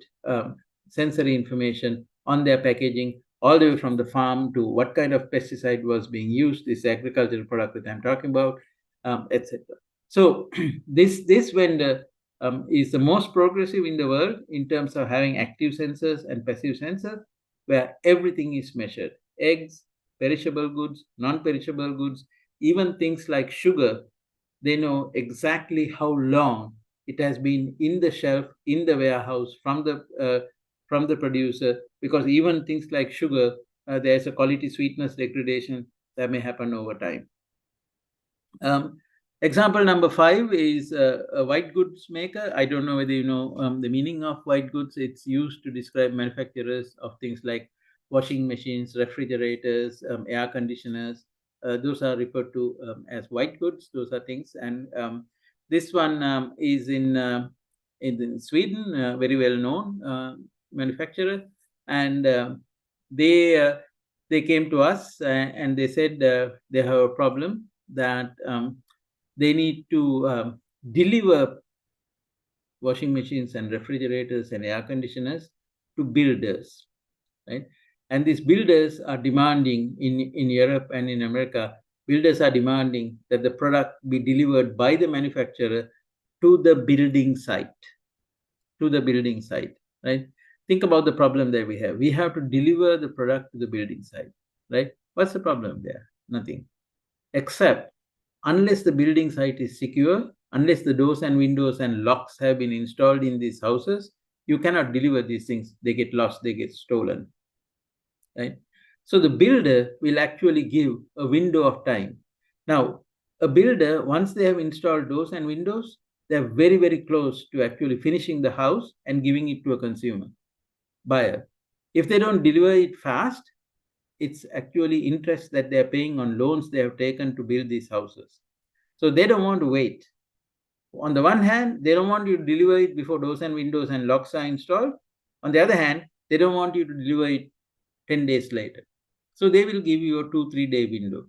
sensory information on their packaging, all the way from the farm to what kind of pesticide was being used, this agricultural product that I'm talking about, etc. So this vendor is the most progressive in the world in terms of having active sensors and passive sensors, where everything is measured. Eggs, perishable goods, non-perishable goods, even things like sugar, they know exactly how long it has been in the shelf, in the warehouse, from the producer, because even things like sugar, there's a quality sweetness degradation that may happen over time. Example number 5 is a white goods maker. I don't know whether you know the meaning of white goods. It's used to describe manufacturers of things like washing machines, refrigerators, air conditioners. Those are referred to as white goods. Those are things. And this one is in Sweden, very well known manufacturer, and they came to us and they said they have a problem that they need to deliver washing machines and refrigerators and air conditioners to builders, right? And these builders are demanding in Europe and in America, builders are demanding that the product be delivered by the manufacturer to the building site, right? Think about the problem that we have. We have to deliver the product to the building site, right? What's the problem there? Nothing. Except unless the building site is secure, unless the doors and windows and locks have been installed in these houses, you cannot deliver these things. They get lost, they get stolen, right? So the builder will actually give a window of time. Now, a builder, once they have installed doors and windows, they're very, very close to actually finishing the house and giving it to a consumer buyer. If they don't deliver it fast, it's actually interest that they're paying on loans they have taken to build these houses. So they don't want to wait. On the one hand, they don't want you to deliver it before doors and windows and locks are installed. On the other hand, they don't want you to deliver it 10 days later. So they will give you a 2-3 day window.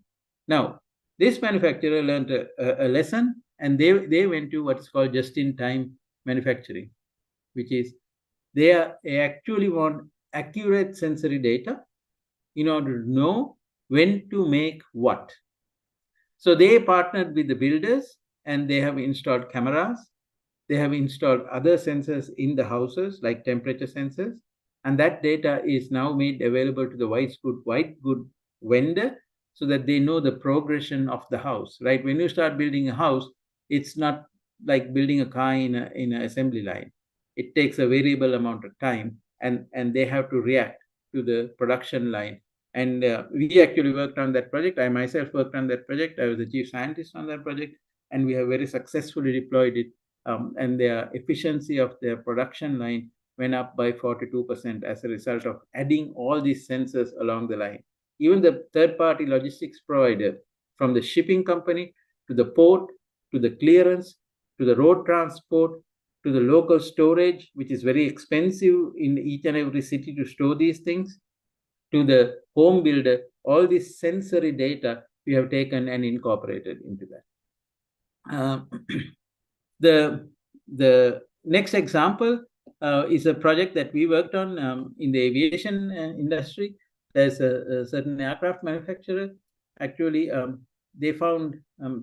Now, this manufacturer learned a lesson, and they went to what's called just-in-time manufacturing, which is they actually want accurate sensory data in order to know when to make what. So they partnered with the builders, and they have installed cameras. They have installed other sensors in the houses, like temperature sensors, and that data is now made available to the white good vendor, so that they know the progression of the house. Right? When you start building a house, it's not like building a car in an assembly line. It takes a variable amount of time, and they have to react to the production line. And we actually worked on that project. I myself worked on that project. I was the chief scientist on that project, and we have very successfully deployed it. And their efficiency of their production line went up by 42% as a result of adding all these sensors along the line. Even the third-party logistics provider, from the shipping company to the port, to the clearance, to the road transport, to the local storage, which is very expensive in each and every city to store these things, to the home builder, all this sensory data we have taken and incorporated into that. The next example is a project that we worked on in the aviation industry. There's a certain aircraft manufacturer. Actually, they found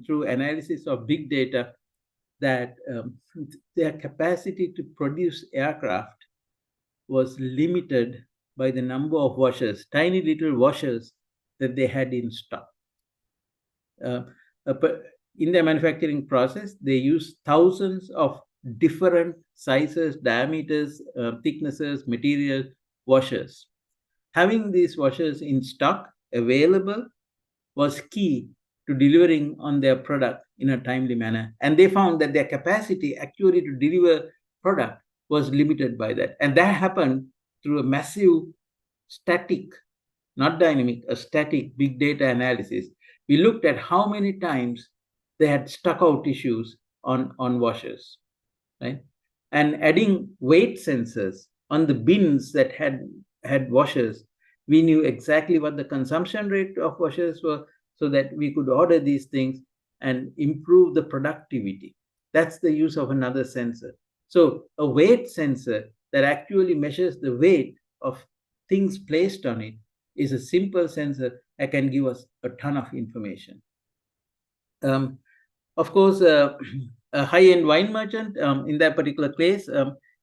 through analysis of big data that their capacity to produce aircraft was limited by the number of washers, tiny little washers that they had in stock. In their manufacturing process, they use thousands of different sizes, diameters, thicknesses, material washers. Having these washers in stock available was key to delivering on their product in a timely manner. And they found that their capacity actually to deliver product was limited by that. And that happened through a massive static, not dynamic, a static big data analysis. We looked at how many times they had stuck out issues on washers, right? And adding weight sensors on the bins that had washers, we knew exactly what the consumption rate of washers were, so that we could order these things and improve the productivity. That's the use of another sensor. So a weight sensor that actually measures the weight of things placed on it is a simple sensor that can give us a ton of information. Of course, a high-end wine merchant, in that particular case,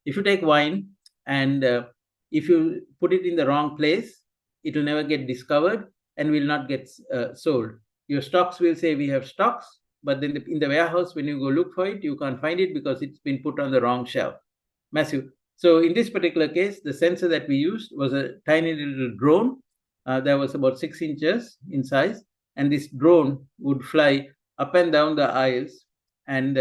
if you take wine and if you put it in the wrong place, it will never get discovered and will not get sold. Your stocks will say we have stocks, but then in the warehouse, when you go look for it, you can't find it because it's been put on the wrong shelf. Massive. So in this particular case, the sensor that we used was a tiny little drone that was about 6 inches in size. And this drone would fly up and down the aisles. And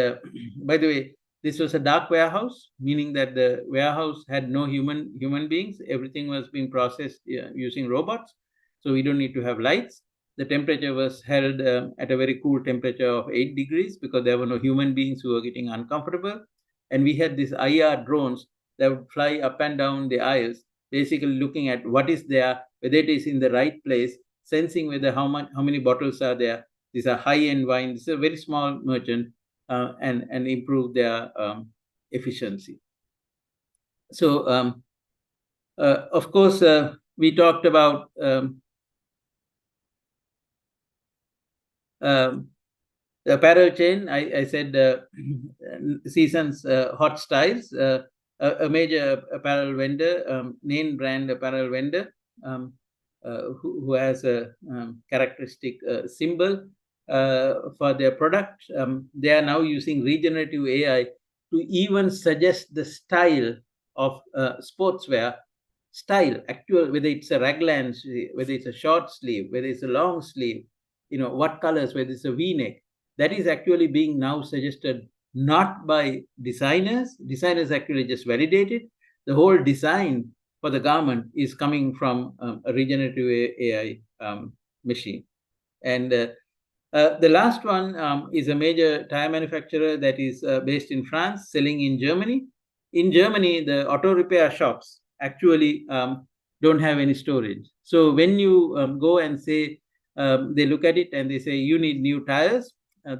by the way, this was a dark warehouse, meaning that the warehouse had no human beings. Everything was being processed using robots. So we don't need to have lights. The temperature was held at a very cool temperature of 8 degrees because there were no human beings who were getting uncomfortable. And we had these IR drones that would fly up and down the aisles, basically looking at what is there, whether it is in the right place, sensing whether how many bottles are there. These are high-end wine. This is a very small merchant, and improve their efficiency. So, of course, we talked about the apparel chain. I said seasons, hot styles. A major apparel vendor, name brand apparel vendor, who has a characteristic symbol for their product. They are now using regenerative AI to even suggest the style of sportswear style, actual, whether it's a raglan, whether it's a short sleeve, whether it's a long sleeve, what colors, whether it's a V-neck. That is actually being now suggested not by designers. Designers actually just validate it. The whole design for the garment is coming from a regenerative AI machine. And the last one is a major tire manufacturer that is based in France, selling in Germany. In Germany, the auto repair shops actually don't have any storage. So when you go and say, they look at it and they say, you need new tires,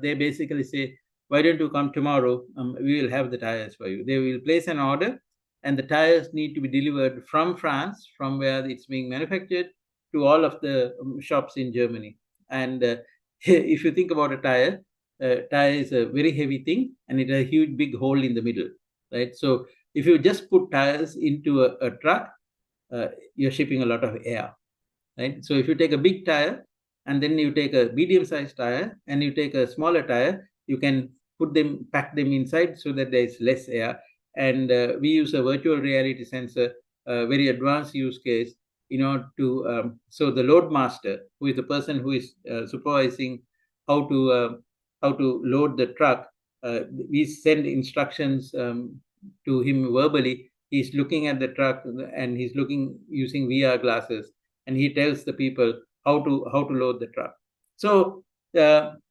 they basically say, why don't you come tomorrow? We will have the tires for you. They will place an order, and the tires need to be delivered from France, from where it's being manufactured, to all of the shops in Germany. And if you think about a tire is a very heavy thing, and it has a huge big hole in the middle, right? So if you just put tires into a truck, you're shipping a lot of air, right? So if you take a big tire and then you take a medium-sized tire and you take a smaller tire, you can pack them inside so that there is less air. And we use a virtual reality sensor, a very advanced use case, in order to so the load master, who is the person who is supervising how to load the truck, we send instructions to him verbally. He's looking at the truck and he's looking using VR glasses, and he tells the people how to load the truck. So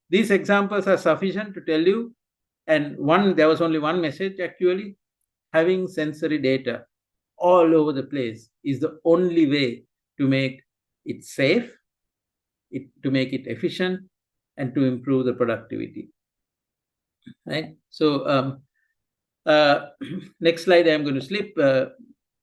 these examples are sufficient to tell you. And there was only one message actually: having sensory data all over the place is the only way to make it safe, to make it efficient, and to improve the productivity. Right. So next slide I'm going to slip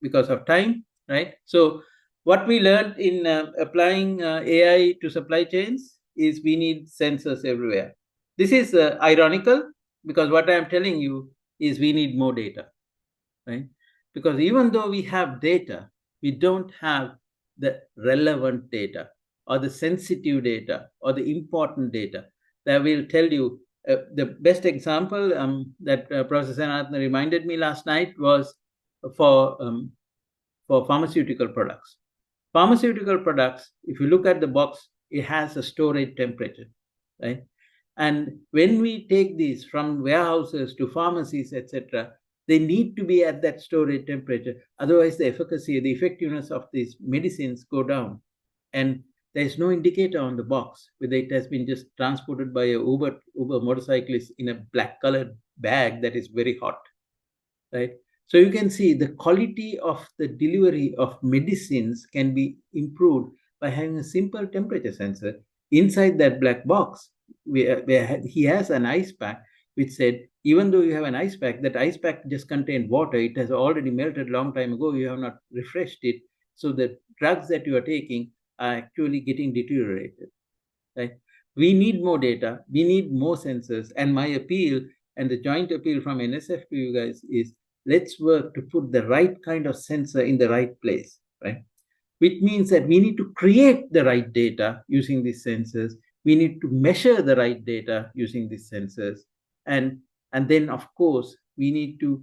because of time. Right. So what we learned in applying AI to supply chains is we need sensors everywhere. This is ironical, because what I'm telling you is we need more data, right? Because even though we have data, we don't have the relevant data or the sensitive data or the important data that will tell you. The best example that Professor Senathan reminded me last night was for pharmaceutical products. Pharmaceutical products, if you look at the box, it has a storage temperature, right? And when we take these from warehouses to pharmacies, etc., they need to be at that storage temperature. Otherwise, the efficacy, the effectiveness of these medicines go down. And there's no indicator on the box whether it has been just transported by a Uber motorcyclist in a black colored bag that is very hot, right? So you can see the quality of the delivery of medicines can be improved by having a simple temperature sensor inside that black box. Where he has an ice pack which said, even though you have an ice pack, that ice pack just contained water. It has already melted long time ago. You have not refreshed it. So the drugs that you are taking are actually getting deteriorated, right? We need more data. We need more sensors. And my appeal and the joint appeal from NSF to you guys is, let's work to put the right kind of sensor in the right place, right? Which means that we need to create the right data using these sensors. We need to measure the right data using these sensors. And then, of course, we need to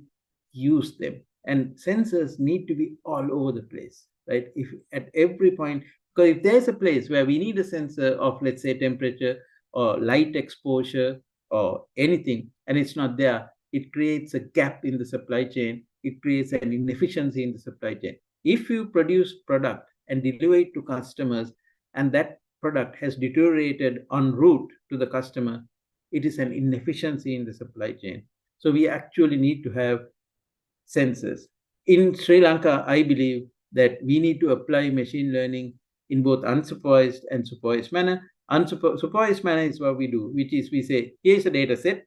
use them. And sensors need to be all over the place, right? If at every point, because if there's a place where we need a sensor of, let's say, temperature or light exposure or anything, and it's not there, it creates a gap in the supply chain. It creates an inefficiency in the supply chain. If you produce product and deliver it to customers, and that product has deteriorated en route to the customer, it is an inefficiency in the supply chain. So we actually need to have sensors. In Sri Lanka, I believe that we need to apply machine learning in both unsupervised and supervised manner. Supervised manner is what we do, which is we say, here's a data set.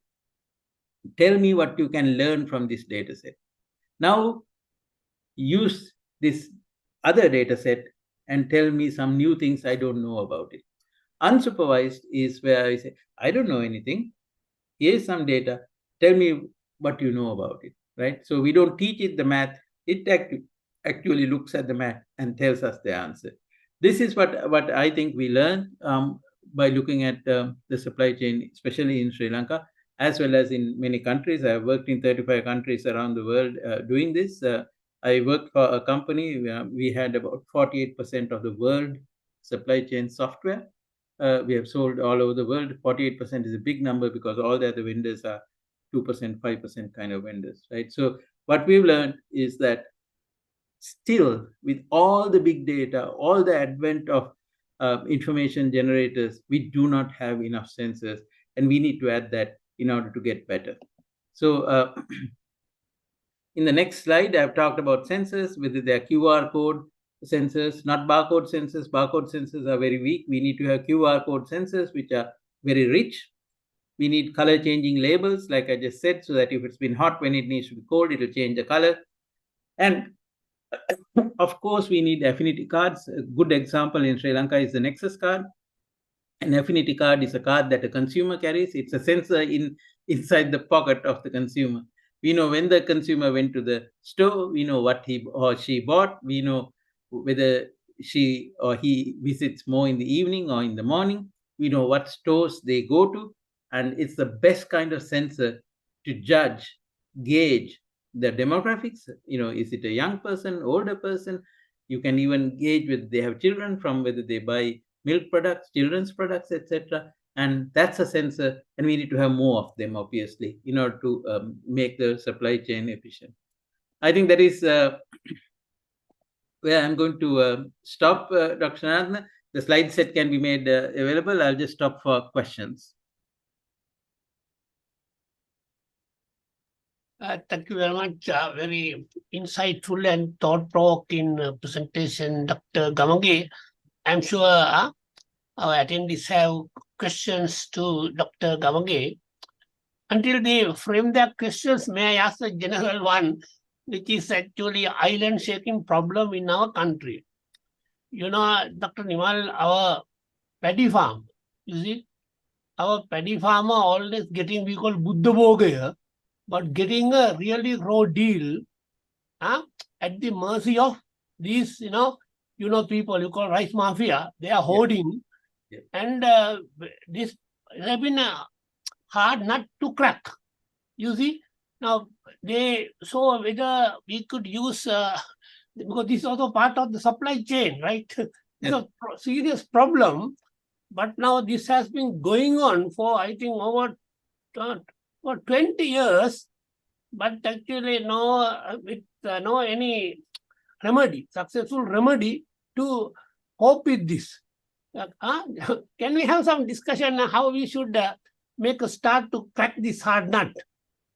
Tell me what you can learn from this data set. Now, use this other data set and tell me some new things I don't know about it. Unsupervised is where I say, I don't know anything. Here's some data. Tell me what you know about it, right? So we don't teach it the math. It actually looks at the math and tells us the answer. This is what I think we learned by looking at the supply chain, especially in Sri Lanka, as well as in many countries. I have worked in 35 countries around the world doing this. I worked for a company where we had about 48% of the world supply chain software. We have sold all over the world. 48% is a big number because all the other vendors are 2%, 5% kind of vendors, right? So what we've learned is that still, with all the big data, all the advent of information generators, we do not have enough sensors, and we need to add that in order to get better. So in the next slide, I've talked about sensors, whether they're QR code sensors, not barcode sensors. Barcode sensors are very weak. We need to have QR code sensors, which are very rich. We need color changing labels, like I just said, so that if it's been hot when it needs to be cold, it'll change the color. And of course, we need affinity cards. A good example in Sri Lanka is the Nexus card. An affinity card is a card that a consumer carries. It's a sensor inside the pocket of the consumer. We know when the consumer went to the store, we know what he or she bought, we know whether she or he visits more in the evening or in the morning, we know what stores they go to, and it's the best kind of sensor to judge, gauge the demographics. Is it a young person, older person? You can even gauge whether they have children from whether they buy milk products, children's products, etc. And that's a sensor, and we need to have more of them, obviously, in order to make the supply chain efficient. I think that is where I'm going to stop, Dr. Sanatana. The slide set can be made available. I'll just stop for questions. Thank you very much. Very insightful and thought-provoking presentation, Dr. Gamange. I'm sure our attendees have questions to Dr. Gamange. Until they frame their questions, may I ask a general one, which is actually island shaking problem in our country. Dr. Nimal, our paddy farm, you see, our paddy farmer always getting, we call Buddha Bhoga here, but getting a really raw deal at the mercy of these, people you call rice mafia. They are hoarding, and this has been a hard nut to crack. You see, now they saw whether we could use because this is also part of the supply chain, right? It's a serious problem, but now this has been going on for I think over 20 years, but actually no any remedy, successful remedy to cope with this. Can we have some discussion on how we should make a start to crack this hard nut?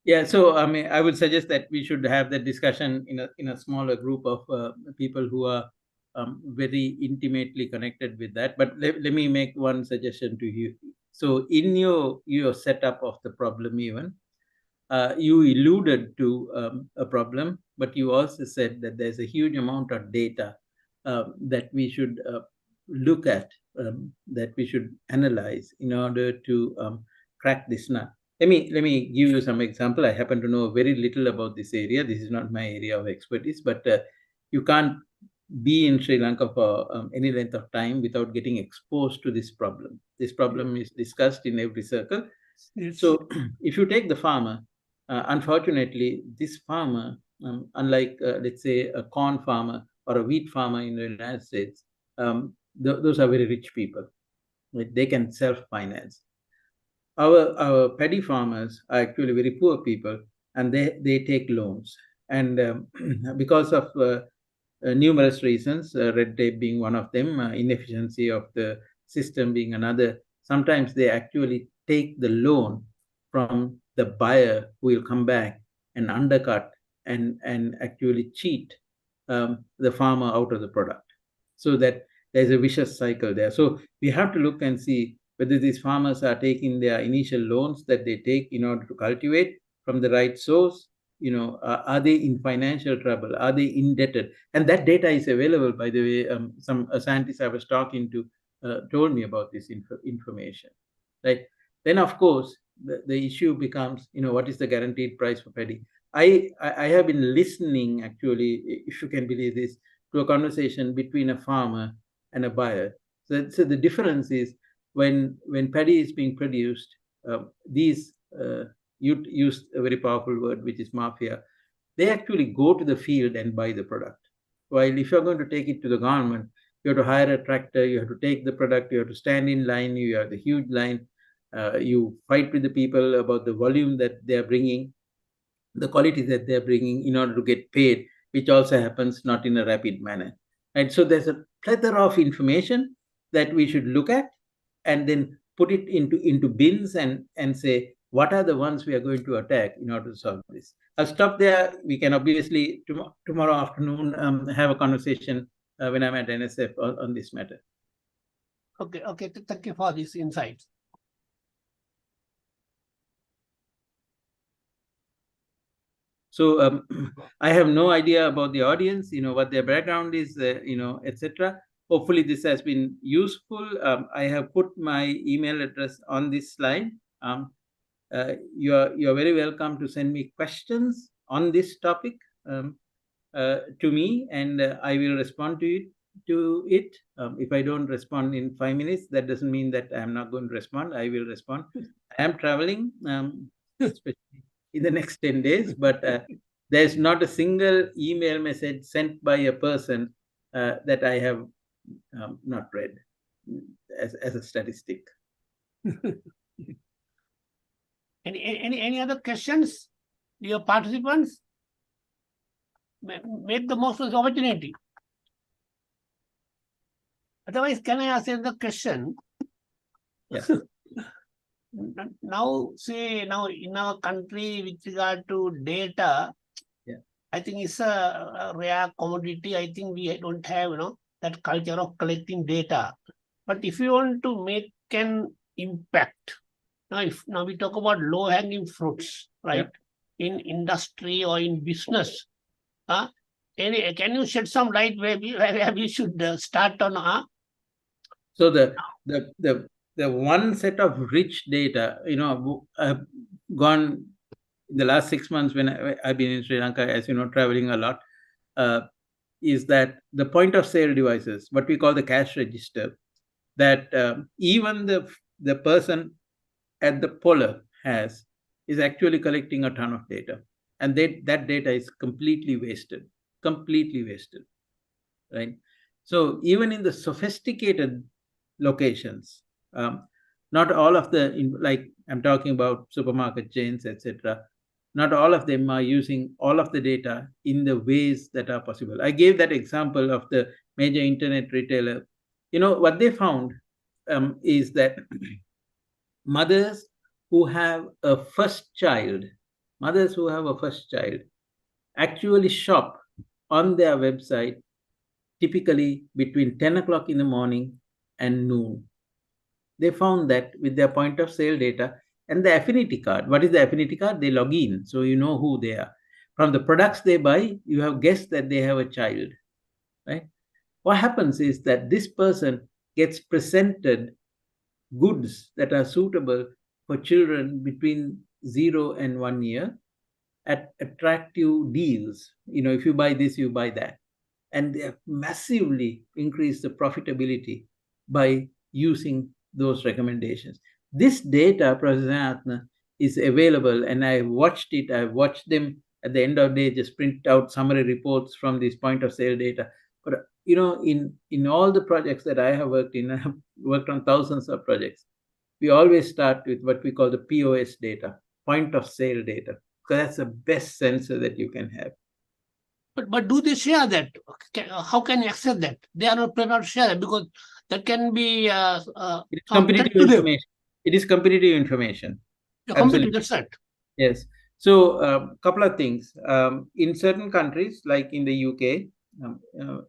Yeah, so I would suggest that we should have that discussion in a smaller group of people who are very intimately connected with that. But let me make one suggestion to you. So in your setup of the problem, even you alluded to a problem, but you also said that there's a huge amount of data that we should look at, that we should analyze in order to crack this nut. Let me give you some example. I happen to know very little about this area. This is not my area of expertise, but you can't be in Sri Lanka for any length of time without getting exposed to this problem. This problem is discussed in every circle. Yes. So if you take the farmer, unfortunately, this farmer, unlike, let's say, a corn farmer or a wheat farmer in the United States, those are very rich people. They can self-finance. Our paddy farmers are actually very poor people, and they take loans. And because of numerous reasons, red tape being one of them, inefficiency of the system being another, sometimes they actually take the loan from the buyer who will come back and undercut and actually cheat the farmer out of the product. So that there's a vicious cycle there. So we have to look and see whether these farmers are taking their initial loans that they take in order to cultivate from the right source. Are they in financial trouble? Are they indebted? And that data is available, by the way. Some scientists I was talking to told me about this information, right? Then, of course, the issue becomes, what is the guaranteed price for paddy? I have been listening, actually, if you can believe this, to a conversation between a farmer and a buyer. So the difference is when paddy is being produced, these you used a very powerful word, which is mafia. They actually go to the field and buy the product. While if you're going to take it to the government, you have to hire a tractor, you have to take the product, you have to stand in line, you have the huge line, you fight with the people about the volume that they are bringing, the quality that they are bringing in order to get paid, which also happens not in a rapid manner. Right? So there's a plethora of information that we should look at and then put it into bins and say, what are the ones we are going to attack in order to solve this? I'll stop there. We can obviously tomorrow afternoon have a conversation when I'm at NSF on this matter. Okay, okay. Thank you for these insights. So I have no idea about the audience, what their background is, etc. Hopefully this has been useful. I have put my email address on this slide. You're very welcome to send me questions on this topic to me, and I will respond to it. If I don't respond in 5 minutes, that doesn't mean that I'm not going to respond. I will respond. I am traveling, especially in the next 10 days, but there's not a single email message sent by a person that I have not read as a statistic. Any other questions, dear participants? Make the most of the opportunity. Otherwise, can I ask the question? Yeah. Now in our country with regard to data, yeah, I think it's a rare commodity. I think we don't have that culture of collecting data. But if you want to make an impact, now we talk about low-hanging fruits, right? Yeah. In industry or in business, can you shed some light where we should start on? So the one set of rich data, I've gone in the last 6 months when I've been in Sri Lanka, as you know, traveling a lot, is that the point of sale devices, what we call the cash register, that even the person at the puller is actually collecting a ton of data, and that data is completely wasted, right? So even in the sophisticated locations, not all of like I'm talking about supermarket chains, etc. Not all of them are using all of the data in the ways that are possible. I gave that example of the major internet retailer. What they found is that mothers who have a first child actually shop on their website typically between 10 o'clock in the morning and noon. They found that with their point of sale data and the affinity card. What is the affinity card? They log in, so you know who they are. From the products they buy, you have guessed that they have a child, right? What happens is that this person gets presented goods that are suitable for children between 0 and 1 year at attractive deals. If you buy this, you buy that. And they have massively increased the profitability by using those recommendations. This data, Professor Atna, is available, and I've watched it. I've watched them at the end of the day just print out summary reports from this point of sale data. But in all the projects that I have worked in, I have worked on thousands of projects. We always start with what we call the POS data, point of sale data, because that's the best sensor that you can have. But do they share that? How can you access that? They are not share that because that can be competitive information. It is competitive information. Absolutely, that's right. Yes. So a couple of things. In certain countries, like in the UK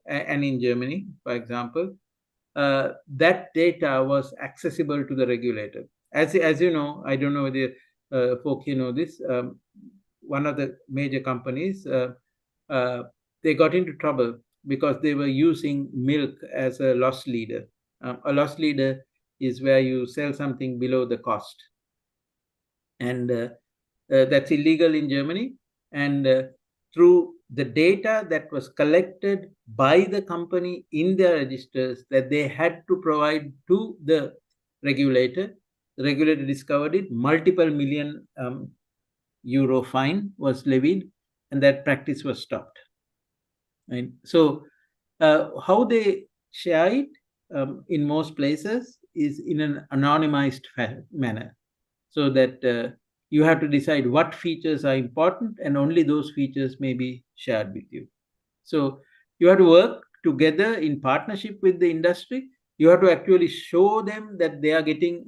and in Germany, for example, that data was accessible to the regulator. As you know, I don't know whether folk here know this. One of the major companies, they got into trouble because they were using milk as a loss leader. A loss leader is where you sell something below the cost, and that's illegal in Germany. And through the data that was collected by the company in their registers that they had to provide to the regulator discovered it. Multiple million euro fine was levied, and that practice was stopped. Right? So how they share it in most places is in an anonymized manner, so that you have to decide what features are important, and only those features may be shared with you. So you have to work together in partnership with the industry. You have to actually show them that they are getting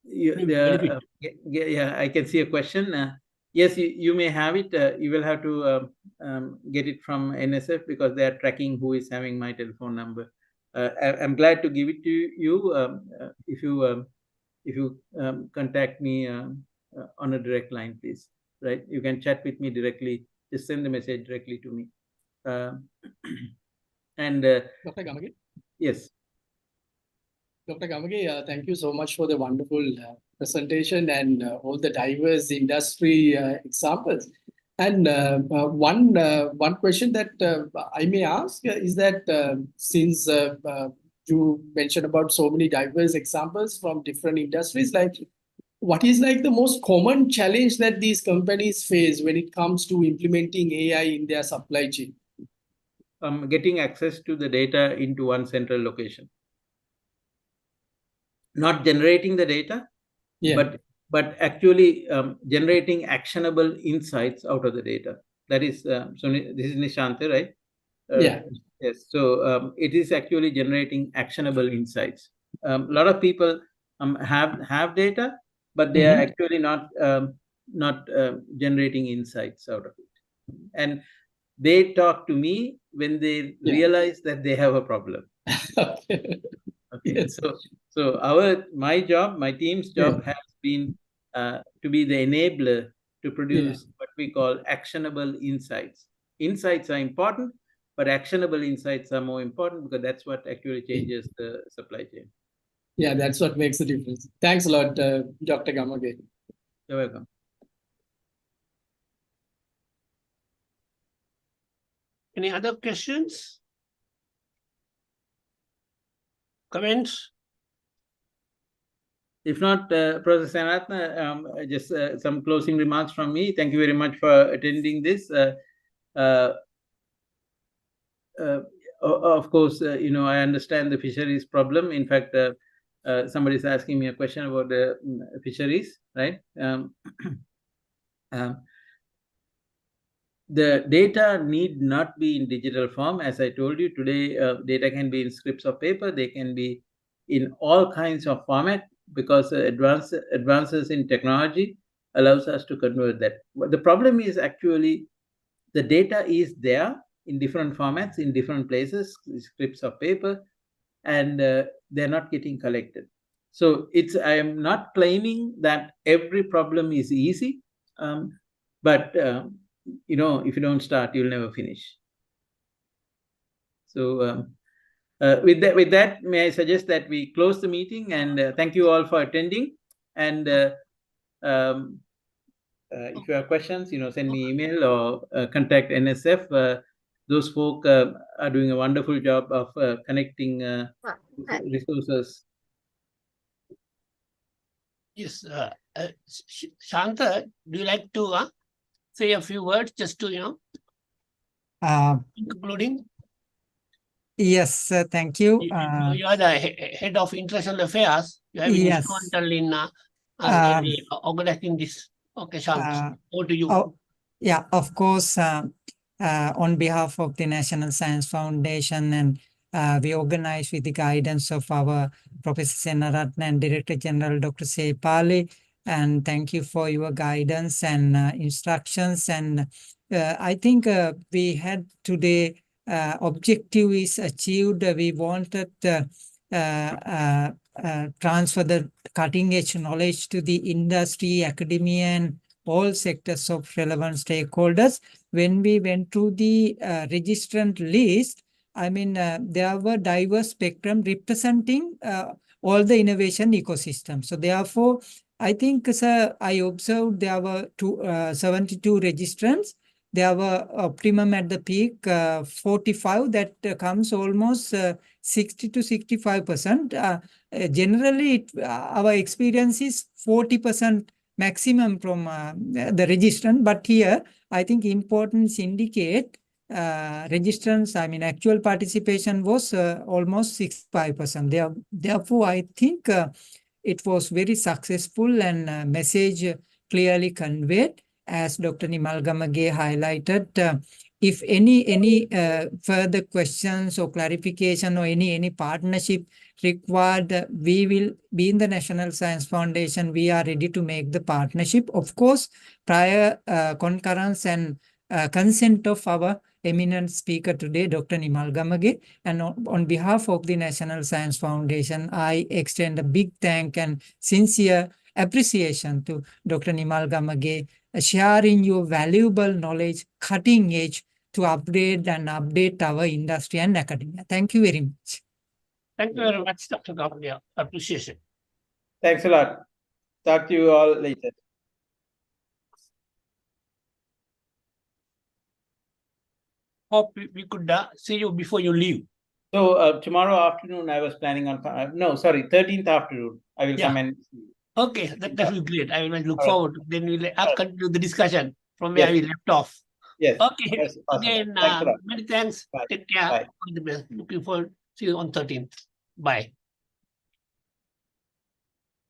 Benefit. yeah, I can see a question. Yes, you may have it. You will have to get it from NSF because they are tracking who is having my telephone number. I'm glad to give it to you if you contact me on a direct line, please. Right? You can chat with me directly. Just send the message directly to me. And Dr. Gamage? yes. Dr. Gamage, thank you so much for the wonderful presentation and all the diverse industry examples. And one question that I may ask is that since you mentioned about so many diverse examples from different industries, like what is like the most common challenge that these companies face when it comes to implementing AI in their supply chain? Getting access to the data into one central location. Not generating the data, Yeah. but actually generating actionable insights out of the data. That is, so this is Nishante, right? Yeah. Yes. So it is actually generating actionable insights. A lot of people have data, but they are actually not generating insights out of it. And they talk to me when they realize that they have a problem. Okay. Okay. Yes. So my team's job has been to be the enabler to produce what we call actionable insights. Insights are important, but actionable insights are more important because that's what actually changes the supply chain. Yeah, that's what makes the difference. Thanks a lot, Dr. Gamage. You're welcome. Any other questions? Comments? If not, Professor Sanatna, just some closing remarks from me. Thank you very much for attending this. Of course, I understand the fisheries problem. In fact, somebody is asking me a question about the fisheries, right? The data need not be in digital form. As I told you today, data can be in scripts of paper. They can be in all kinds of format because advances in technology allows us to convert that. But the problem is actually the data is there in different formats, in different places, scripts of paper, and they're not getting collected. So I am not claiming that every problem is easy, but if you don't start, you'll never finish. So with that, may I suggest that we close the meeting, and thank you all for attending. And if you have questions, send me email or contact NSF. Those folk are doing a wonderful job of connecting resources. Yes, Shanta, do you like to say a few words just to, concluding? Yes, thank you. You are the head of international affairs. You have been Yes. instrumental in organizing this. Okay, Shanta, over to you. Yeah, of course, on behalf of the National Science Foundation, and we organize with the guidance of our Professor Senaratne and Director General Dr. Sepali. And thank you for your guidance and instructions. And I think we had today objective is achieved. We wanted transfer the cutting edge knowledge to the industry, academia, and all sectors of relevant stakeholders. When we went through the registrant list, I mean, there were diverse spectrum representing all the innovation ecosystem. So therefore, I think, sir, I observed there were 72 registrants. There were optimum at the peak 45, that comes almost 60 to 65%. Generally, our experience is 40% maximum from the registrant, but here I think importance indicate registrants, I mean actual participation was almost 65%. Therefore, I think it was very successful and message clearly conveyed. as Dr. Nimal Gamage highlighted, if any further questions or clarification or any partnership required, we will be in the National Science Foundation. We are ready to make the partnership. Of course, prior concurrence and consent of our eminent speaker today, Dr. Nimal Gamage. And on behalf of the National Science Foundation, I extend a big thank and sincere appreciation to Dr. Nimal Gamage, sharing your valuable knowledge, cutting edge, to upgrade and update our industry and academia. Thank you very much. Thank you very much, Dr. Gamage. Appreciation. Thanks a lot. Talk to you all later. Hope we could see you before you leave. So tomorrow afternoon, I was planning on, no, sorry, 13th afternoon, I will Yeah. come and see you. Okay, that will be great. I will look All right. forward. Then we'll continue the discussion from Yes. where we left off. Yes. Okay. Yes, awesome. Again, Thanks a lot. many thanks. Bye. Take care. Bye. All the best. Looking forward. See you on 13th. Bye.